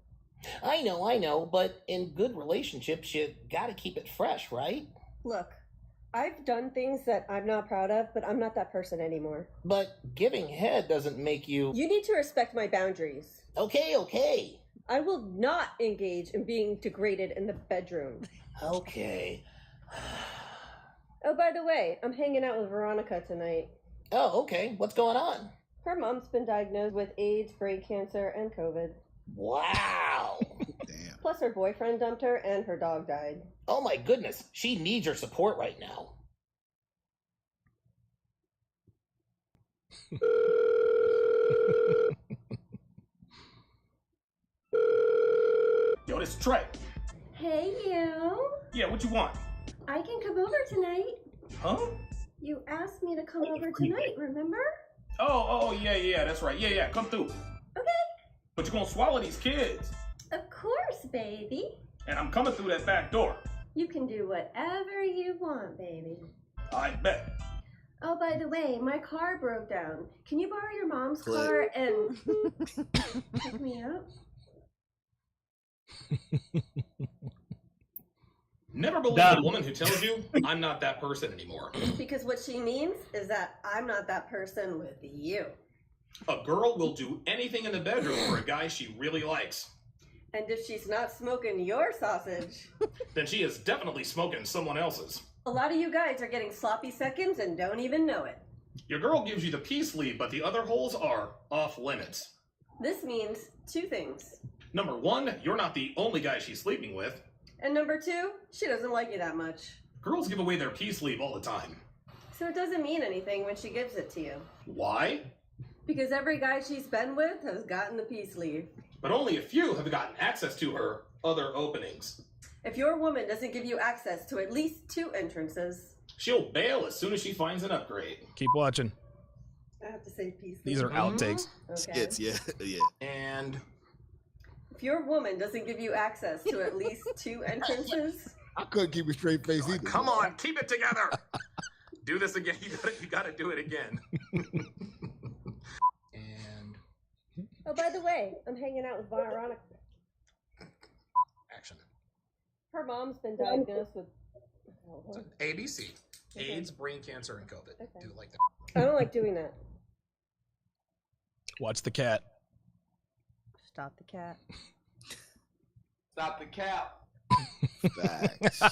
Speaker 10: I know, but in good relationships, you gotta keep it fresh, right?
Speaker 8: Look, I've done things that I'm not proud of, but I'm not that person anymore.
Speaker 10: But giving head doesn't make you...
Speaker 8: You need to respect my boundaries.
Speaker 10: Okay.
Speaker 8: I will not engage in being degraded in the bedroom.
Speaker 10: Okay.
Speaker 8: Oh, by the way, I'm hanging out with Veronica tonight.
Speaker 10: Oh, okay. What's going on?
Speaker 8: Her mom's been diagnosed with AIDS, brain cancer, and COVID.
Speaker 10: Wow.
Speaker 5: Damn.
Speaker 8: Plus her boyfriend dumped her and her dog died.
Speaker 10: Oh my goodness. She needs your support right now.
Speaker 3: Yo, this is Trey.
Speaker 8: Hey, you.
Speaker 3: Yeah, what you want?
Speaker 8: I can come over tonight.
Speaker 3: Huh?
Speaker 8: You asked me to come over tonight, remember?
Speaker 3: Oh, yeah, that's right. Yeah, come through.
Speaker 8: Okay.
Speaker 3: But you're gonna swallow these kids.
Speaker 8: Of course, baby.
Speaker 3: And I'm coming through that back door.
Speaker 8: You can do whatever you want, baby.
Speaker 3: I bet.
Speaker 8: Oh, by the way, my car broke down. Can you borrow your mom's
Speaker 5: Click.
Speaker 8: car and pick me up?
Speaker 11: Never believe a woman who tells you, I'm not that person anymore.
Speaker 8: Because what she means is that I'm not that person with you.
Speaker 11: A girl will do anything in the bedroom for a guy she really likes.
Speaker 8: And if she's not smoking your sausage,
Speaker 11: Then she is definitely smoking someone else's.
Speaker 8: a lot of you guys are getting sloppy seconds and don't even know it.
Speaker 11: Your girl gives you the peace leave, but the other holes are off limits.
Speaker 8: This means two things.
Speaker 11: Number one, you're not the only guy she's sleeping with.
Speaker 8: And number two, she doesn't like you that much.
Speaker 11: Girls give away their peace leave all the time.
Speaker 8: So it doesn't mean anything when she gives it to you.
Speaker 1: Why?
Speaker 8: Because every guy she's been with has gotten the peace leave.
Speaker 1: But only a few have gotten access to her other openings.
Speaker 8: If your woman doesn't give you access to at least 2 entrances,
Speaker 1: She'll bail as soon as she finds an upgrade. Keep watching.
Speaker 8: I have to say peace leave.
Speaker 1: These are outtakes.
Speaker 8: Okay.
Speaker 5: Skits, yeah.
Speaker 1: And
Speaker 8: If your woman doesn't give you access to at least 2 entrances,
Speaker 2: I couldn't keep a straight face either.
Speaker 1: come on, keep it together. Do this again. You gotta do it again. And
Speaker 8: oh, by the way, I'm hanging out with Veronica.
Speaker 1: action.
Speaker 8: Her mom's been diagnosed with
Speaker 1: ABC. AIDS, brain cancer, and COVID.
Speaker 8: Okay.
Speaker 1: Do it like that.
Speaker 8: I don't like doing that.
Speaker 1: Watch the cat.
Speaker 6: Stop the cat.
Speaker 9: Stop the cap.
Speaker 5: Facts.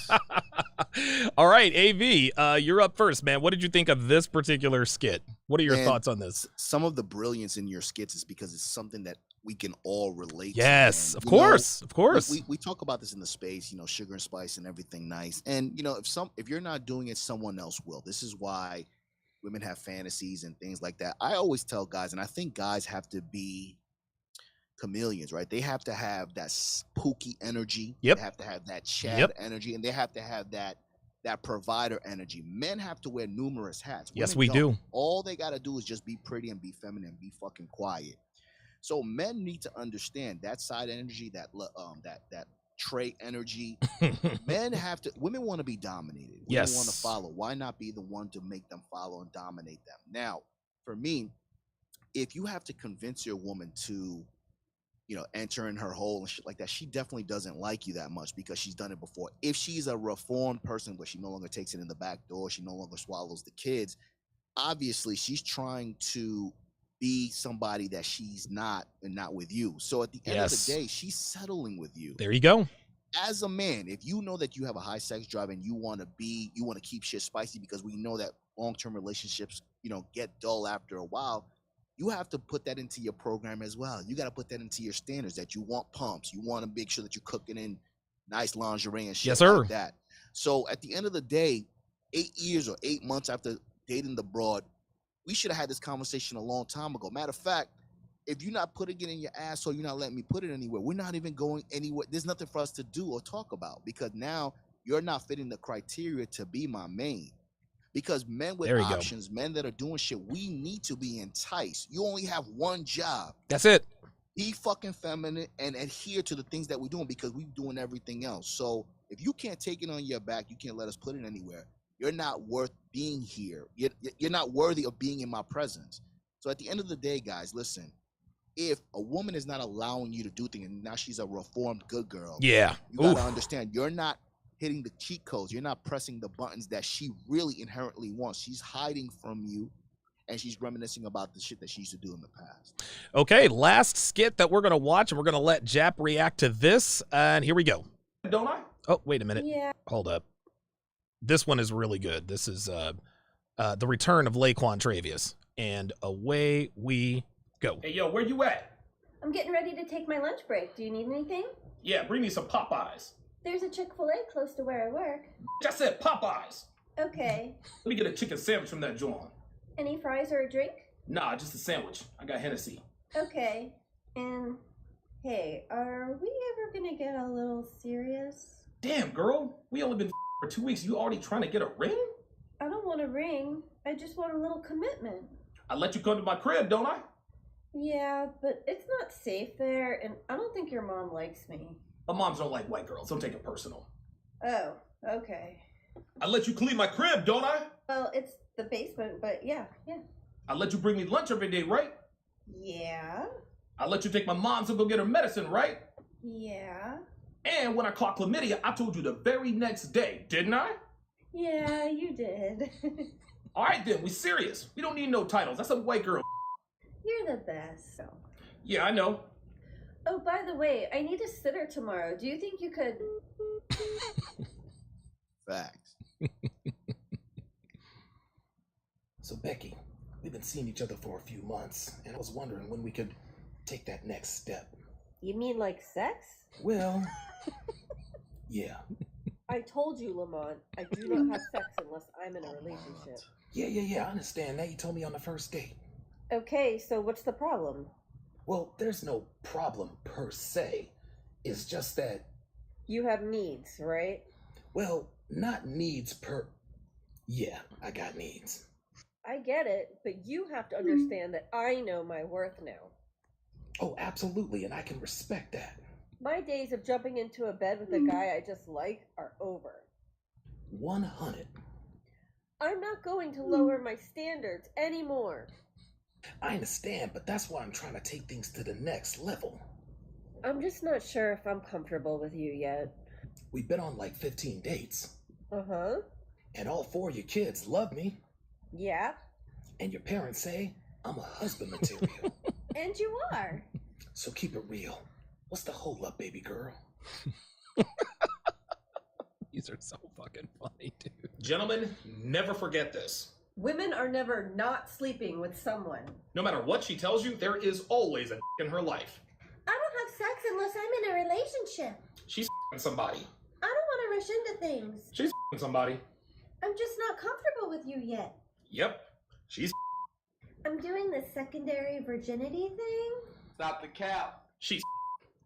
Speaker 1: All right, AV, you're up first, man. What did you think of this particular skit? What are your
Speaker 5: And
Speaker 1: thoughts on this?
Speaker 5: Some of the brilliance in your skits is because it's something that we can all relate
Speaker 1: Yes,
Speaker 5: to.
Speaker 1: of course, of course.
Speaker 5: We talk about this in the space, you know, sugar and spice and everything nice. And you know, if you're not doing it, someone else will. This is why women have fantasies and things like that. I always tell guys, and I think guys have to be chameleons, right? They have to have that spooky energy.
Speaker 1: Yep.
Speaker 5: They have to have that Chad
Speaker 1: Yep.
Speaker 5: energy, and they have to have that provider energy. Men have to wear numerous hats.
Speaker 1: Yes,
Speaker 5: Women
Speaker 1: we
Speaker 5: don't.
Speaker 1: do.
Speaker 5: All they got to do is just be pretty and be feminine and be fucking quiet. So men need to understand that side energy, that trait energy. Men have to. Women want to be dominated. Women
Speaker 1: Yes.
Speaker 5: want to follow. Why not be the one to make them follow and dominate them? Now, for me, if you have to convince your woman to, you know, enter in her hole and shit like that, she definitely doesn't like you that much because she's done it before. If she's a reformed person, but she no longer takes it in the back door, she no longer swallows the kids, obviously she's trying to be somebody that she's not and not with you. So at the end of the day, she's settling with you.
Speaker 1: There you go.
Speaker 5: As a man, if you know that you have a high sex drive and you want to keep shit spicy, because we know that long-term relationships, you know, get dull after a while, you have to put that into your program as well. You got to put that into your standards, that you want pumps. You want to make sure that you're cooking in nice lingerie and shit
Speaker 1: Yes, sir.
Speaker 5: like that. So at the end of the day, 8 years or 8 months after dating the broad, we should have had this conversation a long time ago. Matter of fact, if you're not putting it in your ass or you're not letting me put it anywhere, we're not even going anywhere. There's nothing for us to do or talk about because now you're not fitting the criteria to be my main. Because men with options, men that are doing shit, we need to be enticed. You only have one job.
Speaker 1: That's it.
Speaker 5: Be fucking feminine and adhere to the things that we're doing because we're doing everything else. So if you can't take it on your back, you can't let us put it anywhere. You're not worth being here. You're not worthy of being in my presence. So at the end of the day, guys, listen, if a woman is not allowing you to do things and now she's a reformed good girl,
Speaker 1: Yeah.
Speaker 5: you got to understand you're not hitting the cheat codes. You're not pressing the buttons that she really inherently wants. She's hiding from you and she's reminiscing about the shit that she used to do in the past.
Speaker 1: Okay, last skit that we're going to watch, and we're going to let Jap react to this. And here we go. Don't I? Oh, wait a minute.
Speaker 8: Yeah.
Speaker 1: Hold up. This one is really good. This is the return of Laquan Travius. And away we go.
Speaker 11: Hey, yo, where you at?
Speaker 8: I'm getting ready to take my lunch break. Do you need anything?
Speaker 11: Yeah, bring me some Popeyes.
Speaker 8: There's a Chick-fil-A close to where I work.
Speaker 11: Just said Popeyes.
Speaker 8: Okay.
Speaker 11: Let me get a chicken sandwich from that joint.
Speaker 8: Any fries or a drink?
Speaker 11: Nah, just a sandwich. I got Hennessy.
Speaker 8: Okay. And hey, are we ever gonna get a little serious?
Speaker 11: Damn, girl. We only been for 2 weeks. You already trying to get a ring?
Speaker 8: I don't want a ring. I just want a little commitment.
Speaker 11: I let you come to my crib, don't I?
Speaker 8: Yeah, but it's not safe there, and I don't think your mom likes me.
Speaker 11: My moms don't like white girls. Don't take it personal.
Speaker 8: Oh, okay.
Speaker 11: I let you clean my crib, don't I?
Speaker 8: Well, it's the basement, but yeah.
Speaker 11: I let you bring me lunch every day, right?
Speaker 8: Yeah.
Speaker 11: I let you take my mom to go get her medicine, right?
Speaker 8: Yeah.
Speaker 11: And when I caught chlamydia, I told you the very next day, didn't I?
Speaker 8: Yeah, you did.
Speaker 11: All right, then, we serious. We don't need no titles. That's a white girl.
Speaker 8: You're the best.
Speaker 11: Yeah, I know.
Speaker 8: Oh, by the way, I need a sitter tomorrow. Do you think you could...
Speaker 5: Facts.
Speaker 11: So, Becky, we've been seeing each other for a few months, and I was wondering when we could take that next step.
Speaker 8: You mean like sex?
Speaker 11: Well, yeah.
Speaker 8: I I told you, Lamont, I do not have sex unless I'm in a relationship.
Speaker 11: Yeah, I understand that. You told me on the first date.
Speaker 8: Okay, so what's the problem?
Speaker 11: Well, there's no problem per se. It's just that,
Speaker 8: You have needs, right?
Speaker 11: well, not needs per... Yeah, I got needs.
Speaker 8: I get it, but you have to understand that I know my worth now.
Speaker 11: Oh, absolutely, and I can respect that.
Speaker 8: My days of jumping into a bed with a guy I just like are over.
Speaker 11: 100.
Speaker 8: I'm not going to lower my standards anymore.
Speaker 11: I understand, but that's why I'm trying to take things to the next level.
Speaker 8: I'm just not sure if I'm comfortable with you yet.
Speaker 11: We've been on like 15 dates,
Speaker 8: Uh-huh.
Speaker 11: and all 4 of your kids love me,
Speaker 8: Yeah.
Speaker 11: and your parents say I'm a husband material.
Speaker 8: And you are.
Speaker 11: So keep it real. What's the hold up, baby girl?
Speaker 1: These are so fucking funny, dude.
Speaker 12: Gentlemen, never forget this.
Speaker 8: Women are never not sleeping with someone.
Speaker 12: No matter what she tells you, there is always a in her life.
Speaker 13: I don't have sex unless I'm in a relationship.
Speaker 12: She's somebody.
Speaker 13: I don't want to rush into things.
Speaker 12: She's somebody.
Speaker 13: I'm just not comfortable with you yet.
Speaker 12: Yep. She's
Speaker 13: I'm doing the secondary virginity thing.
Speaker 9: Stop the cap.
Speaker 12: She's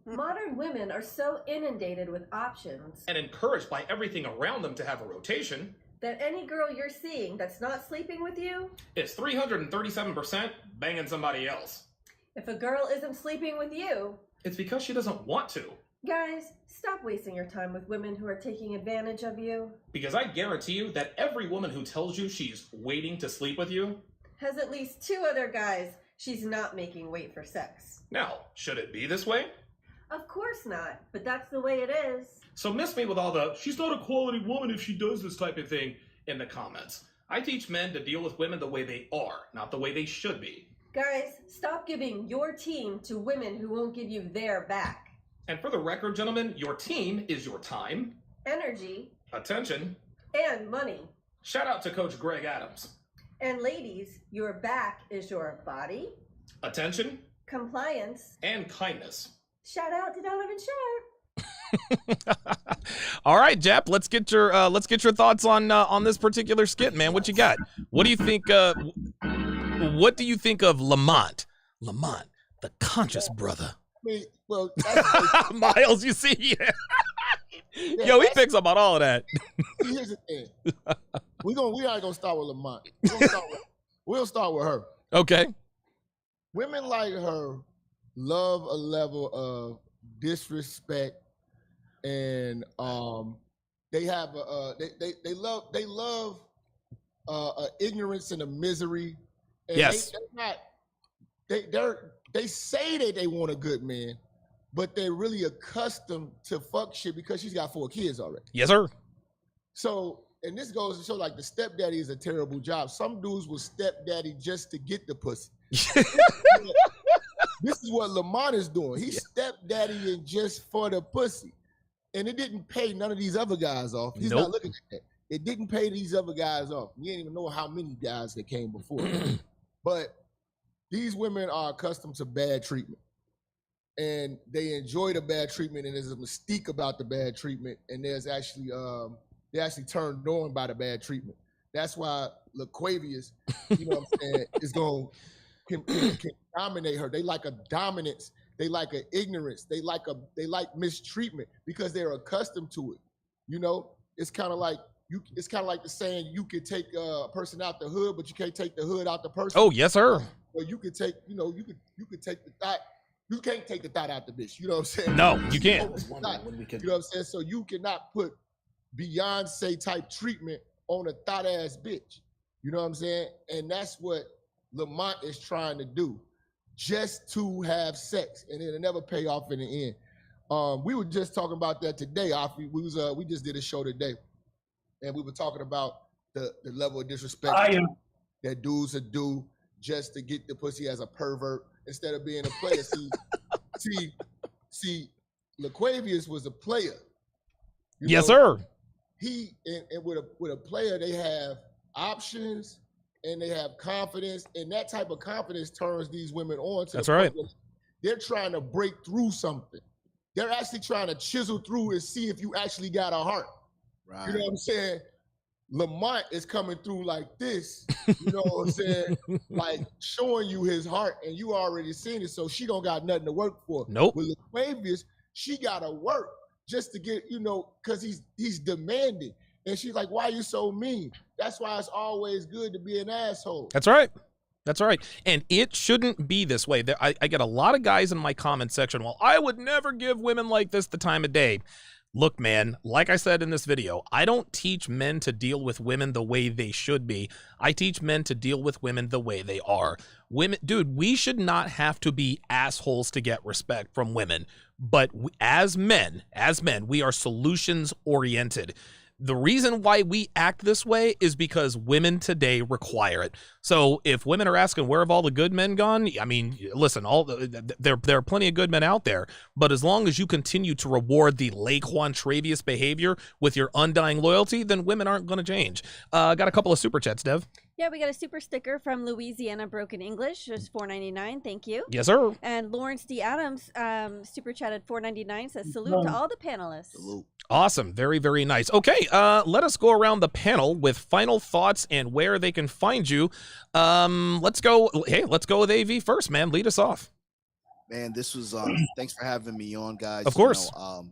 Speaker 8: Modern women are so inundated with options
Speaker 12: and encouraged by everything around them to have a rotation.
Speaker 8: that any girl you're seeing that's not sleeping with you,
Speaker 12: It's 337% banging somebody else.
Speaker 8: if a girl isn't sleeping with you,
Speaker 12: It's because she doesn't want to.
Speaker 8: guys, stop wasting your time with women who are taking advantage of you.
Speaker 12: Because I guarantee you that every woman who tells you she's waiting to sleep with you,
Speaker 8: Has at least 2 other guys she's not making wait for sex.
Speaker 12: now, should it be this way?
Speaker 8: Of course not, but that's the way it is.
Speaker 12: So miss me with all the, she's not a quality woman if she does this type of thing in the comments. I teach men to deal with women the way they are, not the way they should be.
Speaker 8: Guys, stop giving your team to women who won't give you their back.
Speaker 12: And for the record, gentlemen, your team is your time,
Speaker 8: Energy
Speaker 12: attention,
Speaker 8: and money.
Speaker 12: shout out to Coach Greg Adams.
Speaker 8: And ladies, your back is your body,
Speaker 12: Attention
Speaker 8: compliance.
Speaker 12: and kindness.
Speaker 8: Shout out to Donovan Sharp.
Speaker 1: All right, Jap, let's get your thoughts on this particular skit, man. What you got? What do you think? What do you think of Lamont? Lamont, the conscious brother.
Speaker 2: I mean, well, that's,
Speaker 1: Miles, you see, yo, he picks up on all of that.
Speaker 2: here's the thing. We aren't gonna start with Lamont. We'll start with her.
Speaker 1: Okay.
Speaker 2: Women like her love a level of disrespect, and they have they love ignorance and a misery. And
Speaker 1: Yes.
Speaker 2: they say that they want a good man, but they're really accustomed to fuck shit because she's got 4 kids already.
Speaker 1: Yes, sir.
Speaker 2: So, and this goes to show like the stepdaddy is a terrible job. Some dudes will stepdaddy just to get the pussy. This is what Lamont is doing. He's stepdaddying just for the pussy. And it didn't pay none of these other guys off. He's not looking at that. It didn't pay these other guys off. We didn't even know how many guys that came before. But these women are accustomed to bad treatment. And they enjoy the bad treatment, and there's a mystique about the bad treatment, and there's actually they're actually turned on by the bad treatment. That's why LaQuavius, you know what I'm saying, is going can dominate her. They like a dominance. They like an ignorance. They like mistreatment because they're accustomed to it. You know, it's kind of like the saying you could take a person out the hood, but you can't take the hood out the person.
Speaker 1: Oh, yes, sir.
Speaker 2: Or you could take, you could take the thought. You can't take the thought out the bitch. You know what I'm saying?
Speaker 1: No, you can't.
Speaker 2: You know what I'm saying? So you cannot put Beyonce type treatment on a thought ass bitch. You know what I'm saying? And that's what Lamont is trying to do, just to have sex, and it'll never pay off in the end. We were just talking about that today, Afi. We just did a show today, and we were talking about the level of disrespect that dudes would do just to get the pussy as a pervert instead of being a player. See, LaQuavius was a player.
Speaker 1: Yes, sir.
Speaker 2: He and with a player, they have options and they have confidence, and that type of confidence turns these women on.
Speaker 1: That's right.
Speaker 2: They're trying to break through something. They're actually trying to chisel through and see if you actually got a heart.
Speaker 5: Right.
Speaker 2: You know what I'm saying? Lamont is coming through like this, you know what I'm saying? Like showing you his heart, and you already seen it, so she don't got nothing to work for.
Speaker 1: Nope.
Speaker 2: With Laquavius, she gotta work just to get, you know, because he's demanding. And she's like, why you so mean? That's why it's always good to be an asshole.
Speaker 1: That's right. That's right. And it shouldn't be this way. I get a lot of guys in my comment section, well, I would never give women like this the time of day. Look, man, like I said in this video, I don't teach men to deal with women the way they should be. I teach men to deal with women the way they are. Women, dude, we should not have to be assholes to get respect from women. But as men, we are solutions oriented. The reason why we act this way is because women today require it. So if women are asking, where have all the good men gone? I mean, listen, there are plenty of good men out there, but as long as you continue to reward the Laquan Travius behavior with your undying loyalty, then women aren't going to change. Got a couple of super chats, Dev.
Speaker 6: Yeah, we got a super sticker from Louisiana Broken English, just $4.99. Thank you.
Speaker 1: Yes, sir.
Speaker 6: And Lawrence D. Adams super chatted $4.99. Says salute to all the panelists.
Speaker 5: Salute.
Speaker 1: Awesome. Very, very nice. Okay, let us go around the panel with final thoughts and where they can find you. Let's go. Hey, let's go with AV first, man. Lead us off.
Speaker 5: Man, this was thanks for having me on, guys.
Speaker 1: Of course.
Speaker 5: You know,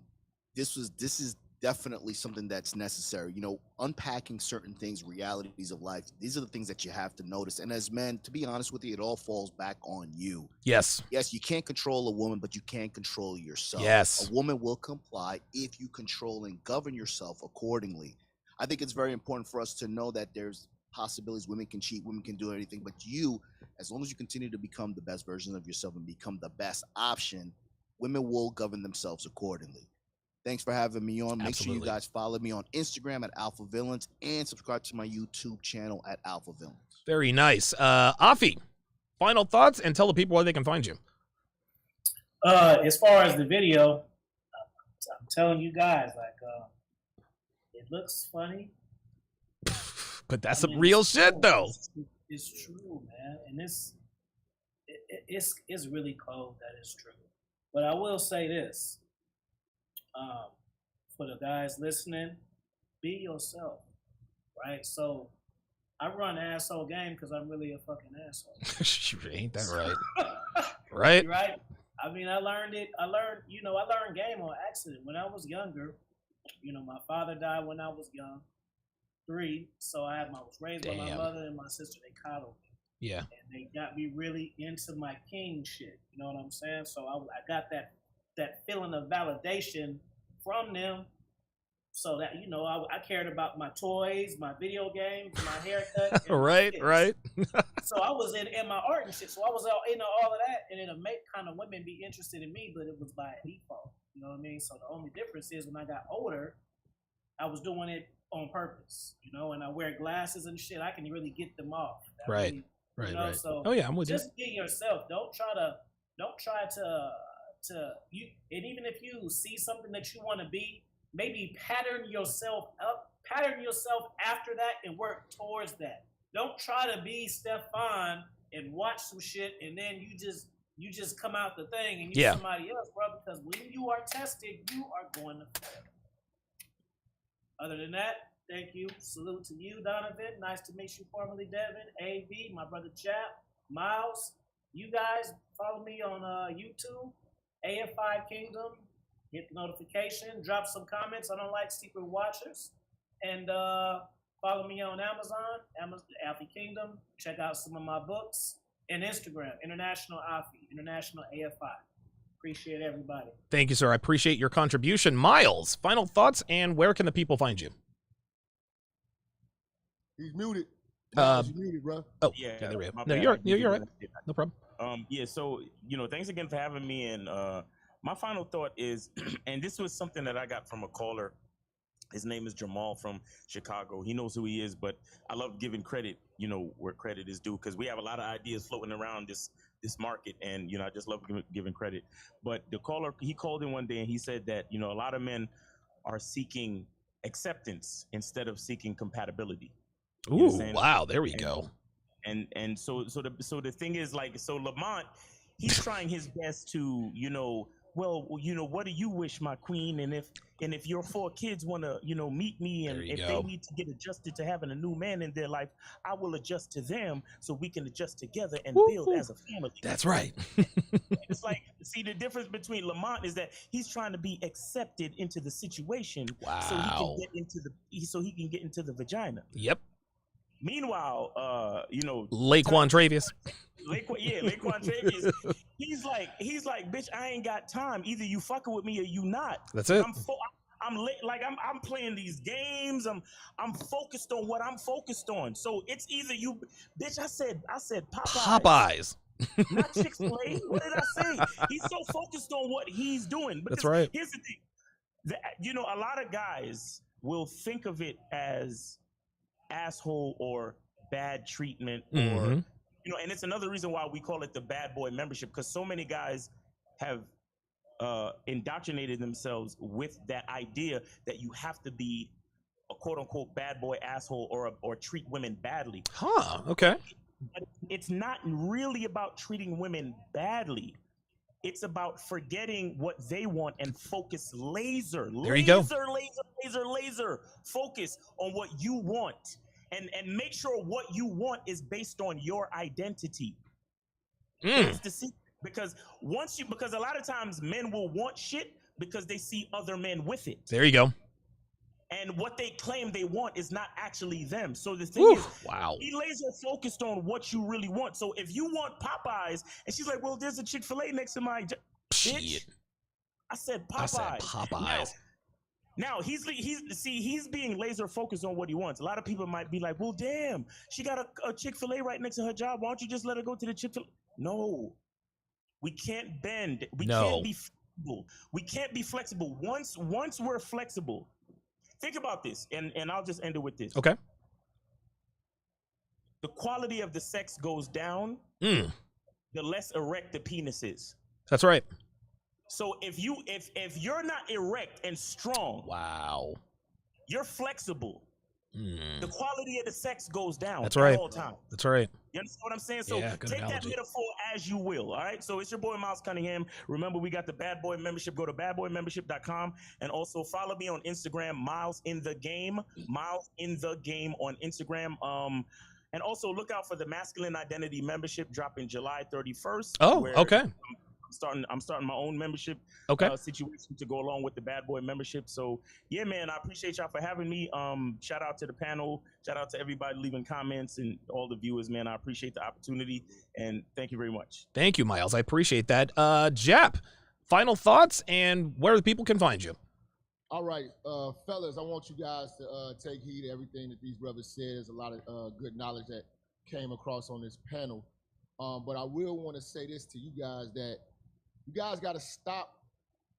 Speaker 5: this is definitely something that's necessary. You know, unpacking certain things, realities of life. These are the things that you have to notice. And as men, to be honest with you, it all falls back on you.
Speaker 1: Yes.
Speaker 5: Yes, you can't control a woman, but you can control yourself.
Speaker 1: Yes.
Speaker 5: A woman will comply if you control and govern yourself accordingly. I think it's very important for us to know that there's possibilities. Women can cheat, women can do anything, but you, as long as you continue to become the best version of yourself and become the best option, women will govern themselves accordingly. Thanks for having me on. Make sure you guys follow me on Instagram at Alpha Villains and subscribe to my YouTube channel at Alpha Villains.
Speaker 1: Very nice. Afi, final thoughts and tell the people where they can find you.
Speaker 4: As far as the video, I'm telling you guys, like, it looks funny.
Speaker 1: But that's some real shit, though.
Speaker 4: It's true, man. And it's really cold that it's true. But I will say this. For the guys listening, be yourself, right? So I run asshole game because I'm really a fucking asshole.
Speaker 1: Ain't that right? Right?
Speaker 4: Right? I mean, I learned game on accident. When I was younger, you know, my father died when I was young, 3. So I was raised by my mother and my sister. They coddled me.
Speaker 1: Yeah.
Speaker 4: And they got me really into my king shit. You know what I'm saying? So I got that feeling of validation from them, so that, you know, I cared about my toys, my video games, my haircut.
Speaker 1: Right.
Speaker 4: So I was in my art and shit. So I was into all of that, and it'll make kind of women be interested in me, but it was by default. You know what I mean? So the only difference is when I got older, I was doing it on purpose, you know, and I wear glasses and shit. I can really get them off.
Speaker 1: Right.
Speaker 4: You know? So
Speaker 1: oh yeah, I'm with you.
Speaker 4: Just be yourself. Don't try to you, and even if you see something that you want to be, maybe pattern yourself after that and work towards that. Don't try to be Stefan and watch some shit and then you just come out the thing and you're somebody else, bro, because when you are tested, you are going to fail. Other than that, thank you. Salute to you, Donovan. Nice to meet you, formerly Devin, AV, my brother Chap, Miles. You guys follow me on YouTube. AFI Kingdom, hit the notification, drop some comments. I don't like secret watchers. And follow me on Amazon, Alfie Kingdom. Check out some of my books. And Instagram, International Alfie, International AFI. Appreciate everybody.
Speaker 1: Thank you, sir. I appreciate your contribution. Miles, final thoughts and where can the people find you?
Speaker 2: He's muted.
Speaker 5: He's muted, bro.
Speaker 1: Oh, yeah, there we go. No, you're right. No problem.
Speaker 3: Yeah, so, you know, thanks again for having me. And my final thought is, and this was something that I got from a caller. His name is Jamal from Chicago. He knows who he is, but I love giving credit, you know, where credit is due, because we have a lot of ideas floating around this market, and, you know, I just love giving credit. But the caller, he called in one day and he said that, you know, a lot of men are seeking acceptance instead of seeking compatibility.
Speaker 1: Ooh, wow, there we go.
Speaker 3: And so the thing is, like, so Lamont, he's trying his best to, you know, well, what do you wish, my queen? And if your 4 kids want to, meet me, and if they need to get adjusted to having a new man in their life, I will adjust to them so we can adjust together and build as a family.
Speaker 1: That's right.
Speaker 3: It's like, see, the difference between Lamont is that he's trying to be accepted into the situation, so he can get into the vagina.
Speaker 1: Yep.
Speaker 3: Meanwhile,
Speaker 1: Laquan Travius.
Speaker 3: Laquan Travius. He's like, bitch, I ain't got time. Either you fucking with me or you not.
Speaker 1: That's it.
Speaker 3: I'm playing these games. I'm focused on what I'm focused on. So it's either you, bitch. I said
Speaker 1: Popeyes.
Speaker 3: Not Chick-fil-A. What did I say? He's so focused on what he's doing.
Speaker 1: That's right.
Speaker 3: Here's the thing. A lot of guys will think of it as asshole or bad treatment, or and it's another reason why we call it the bad boy membership, because so many guys have indoctrinated themselves with that idea that you have to be a quote unquote bad boy asshole or treat women badly.
Speaker 1: Okay.
Speaker 3: But it's not really about treating women badly. It's about forgetting what they want and focus laser focus on what you want, and make sure what you want is based on your identity. That's the secret. Because because a lot of times men will want shit because they see other men with it.
Speaker 1: There you go.
Speaker 3: And what they claim they want is not actually them. So the thing is, be laser focused on what you really want. So if you want Popeyes, and she's like, well, there's a Chick-fil-A next to my bitch. I said Popeyes. Now he's being laser focused on what he wants. A lot of people might be like, well, damn, she got a Chick-fil-A right next to her job. Why don't you just let her go to the Chick-fil-A? No, we can't bend. We can't be flexible. We can't be flexible. Once we're flexible. Think about this, and I'll just end it with this.
Speaker 1: Okay.
Speaker 3: The quality of the sex goes down, the less erect the penis is.
Speaker 1: That's right.
Speaker 3: So if you're not erect and strong, you're flexible. The quality of the sex goes down.
Speaker 1: That's right.
Speaker 3: At all times.
Speaker 1: That's right.
Speaker 3: You understand what I'm saying? So take that metaphor as you will. All right. So it's your boy Miles Cunningham. Remember, we got the Bad Boy membership. Go to badboymembership.com and also follow me on Instagram, Miles in the Game. Miles in the Game on Instagram. And also look out for the Masculine Identity membership dropping July 31st.
Speaker 1: Oh, okay.
Speaker 3: I'm starting my own membership situation to go along with the Bad Boy membership. So yeah, man, I appreciate y'all for having me. Shout out to the panel. Shout out to everybody leaving comments and all the viewers, man. I appreciate the opportunity and thank you very much.
Speaker 1: Thank you, Miles. I appreciate that. Jap, final thoughts and where the people can find you.
Speaker 2: All right, fellas, I want you guys to take heed of everything that these brothers said. There's a lot of good knowledge that came across on this panel. But I will want to say this to you guys, that you guys got to stop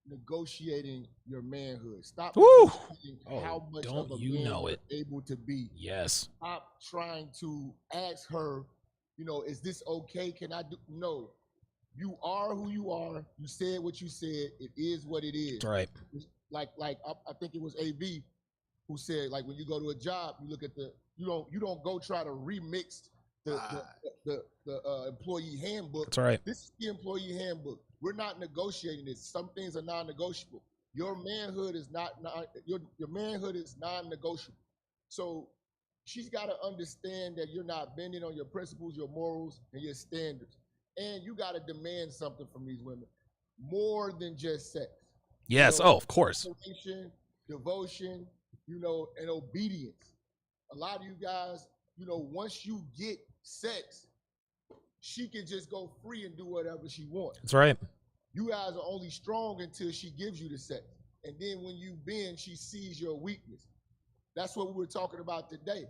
Speaker 2: negotiating your manhood. Stop negotiating how much of a man you're able to be.
Speaker 1: Yes.
Speaker 2: Stop trying to ask her, is this okay? Can I do? No. You are who you are. You said what you said. It is what it is.
Speaker 1: That's right.
Speaker 2: Like I think it was AV who said, like, when you go to a job, you look at you don't go try to remix the employee handbook.
Speaker 1: That's right.
Speaker 2: This is the employee handbook. We're not negotiating this. Some things are non-negotiable. Your manhood is your manhood is non-negotiable. So she's got to understand that you're not bending on your principles, your morals, and your standards. And you got to demand something from these women, more than just sex.
Speaker 1: Yes. Of course.
Speaker 2: Devotion, and obedience. A lot of you guys, once you get sex, she can just go free and do whatever she wants.
Speaker 1: That's right.
Speaker 2: You guys are only strong until she gives you the sex. And then when you bend, she sees your weakness. That's what we were talking about today.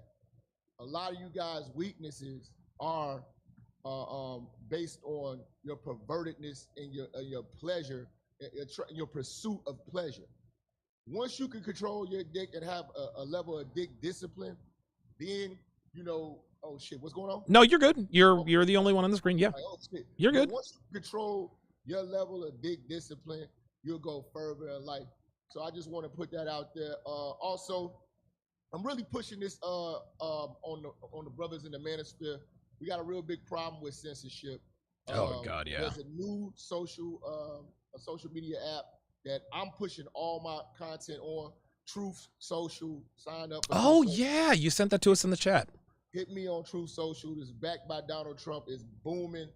Speaker 2: A lot of you guys' weaknesses are based on your pervertedness and your pleasure, your pursuit of pleasure. Once you can control your dick and have a level of dick discipline, then, oh shit, what's going on?
Speaker 1: No, you're good. You're the only one on the screen. Yeah.
Speaker 2: Oh, shit.
Speaker 1: You're good.
Speaker 2: But once you control your level of dick discipline, you'll go further in life. So I just want to put that out there. Also, I'm really pushing this on the brothers in the manosphere. We got a real big problem with censorship.
Speaker 1: Oh God, yeah.
Speaker 2: There's a new social a social media app that I'm pushing all my content on. Truth Social. Sign up.
Speaker 1: Oh yeah, you sent that to us in the chat.
Speaker 2: Hit me on Truth Social. It's backed by Donald Trump. It's booming.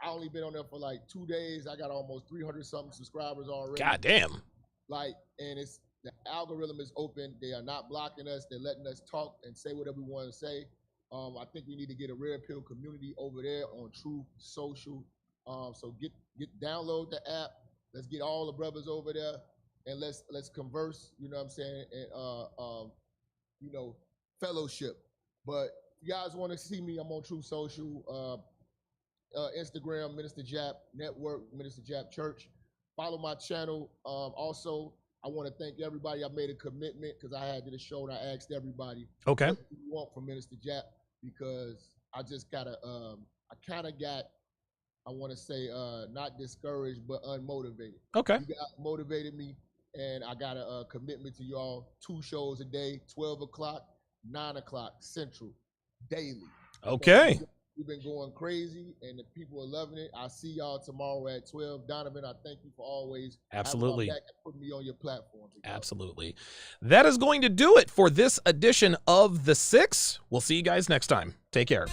Speaker 2: I only been on there for like 2 days. I got almost 300 something subscribers already.
Speaker 1: God damn.
Speaker 2: Like, and it's the algorithm is open. They are not blocking us. They're letting us talk and say whatever we want to say. I think we need to get a Red Pill community over there on Truth Social. So get download the app. Let's get all the brothers over there and let's converse. You know what I'm saying? And you know, fellowship. But if you guys want to see me, I'm on Truth Social, Instagram, Minister Jap Network, Minister Jap Church. Follow my channel. Also, I want to thank everybody. I made a commitment because I had to the show and I asked everybody,
Speaker 1: okay,
Speaker 2: what do you want from Minister Jap? Because I just got I want to say, not discouraged, but unmotivated.
Speaker 1: Okay.
Speaker 2: You guys motivated me, and I got a commitment to y'all. 2 shows a day, 12 o'clock, 9 o'clock Central, daily.
Speaker 1: Okay.
Speaker 2: We've been going crazy, and the people are loving it. I'll see y'all tomorrow at 12. Donovan, I thank you for always
Speaker 1: absolutely
Speaker 2: having my back and putting me on your platform.
Speaker 1: Absolutely. That is going to do it for this edition of The Six. We'll see you guys next time. Take care.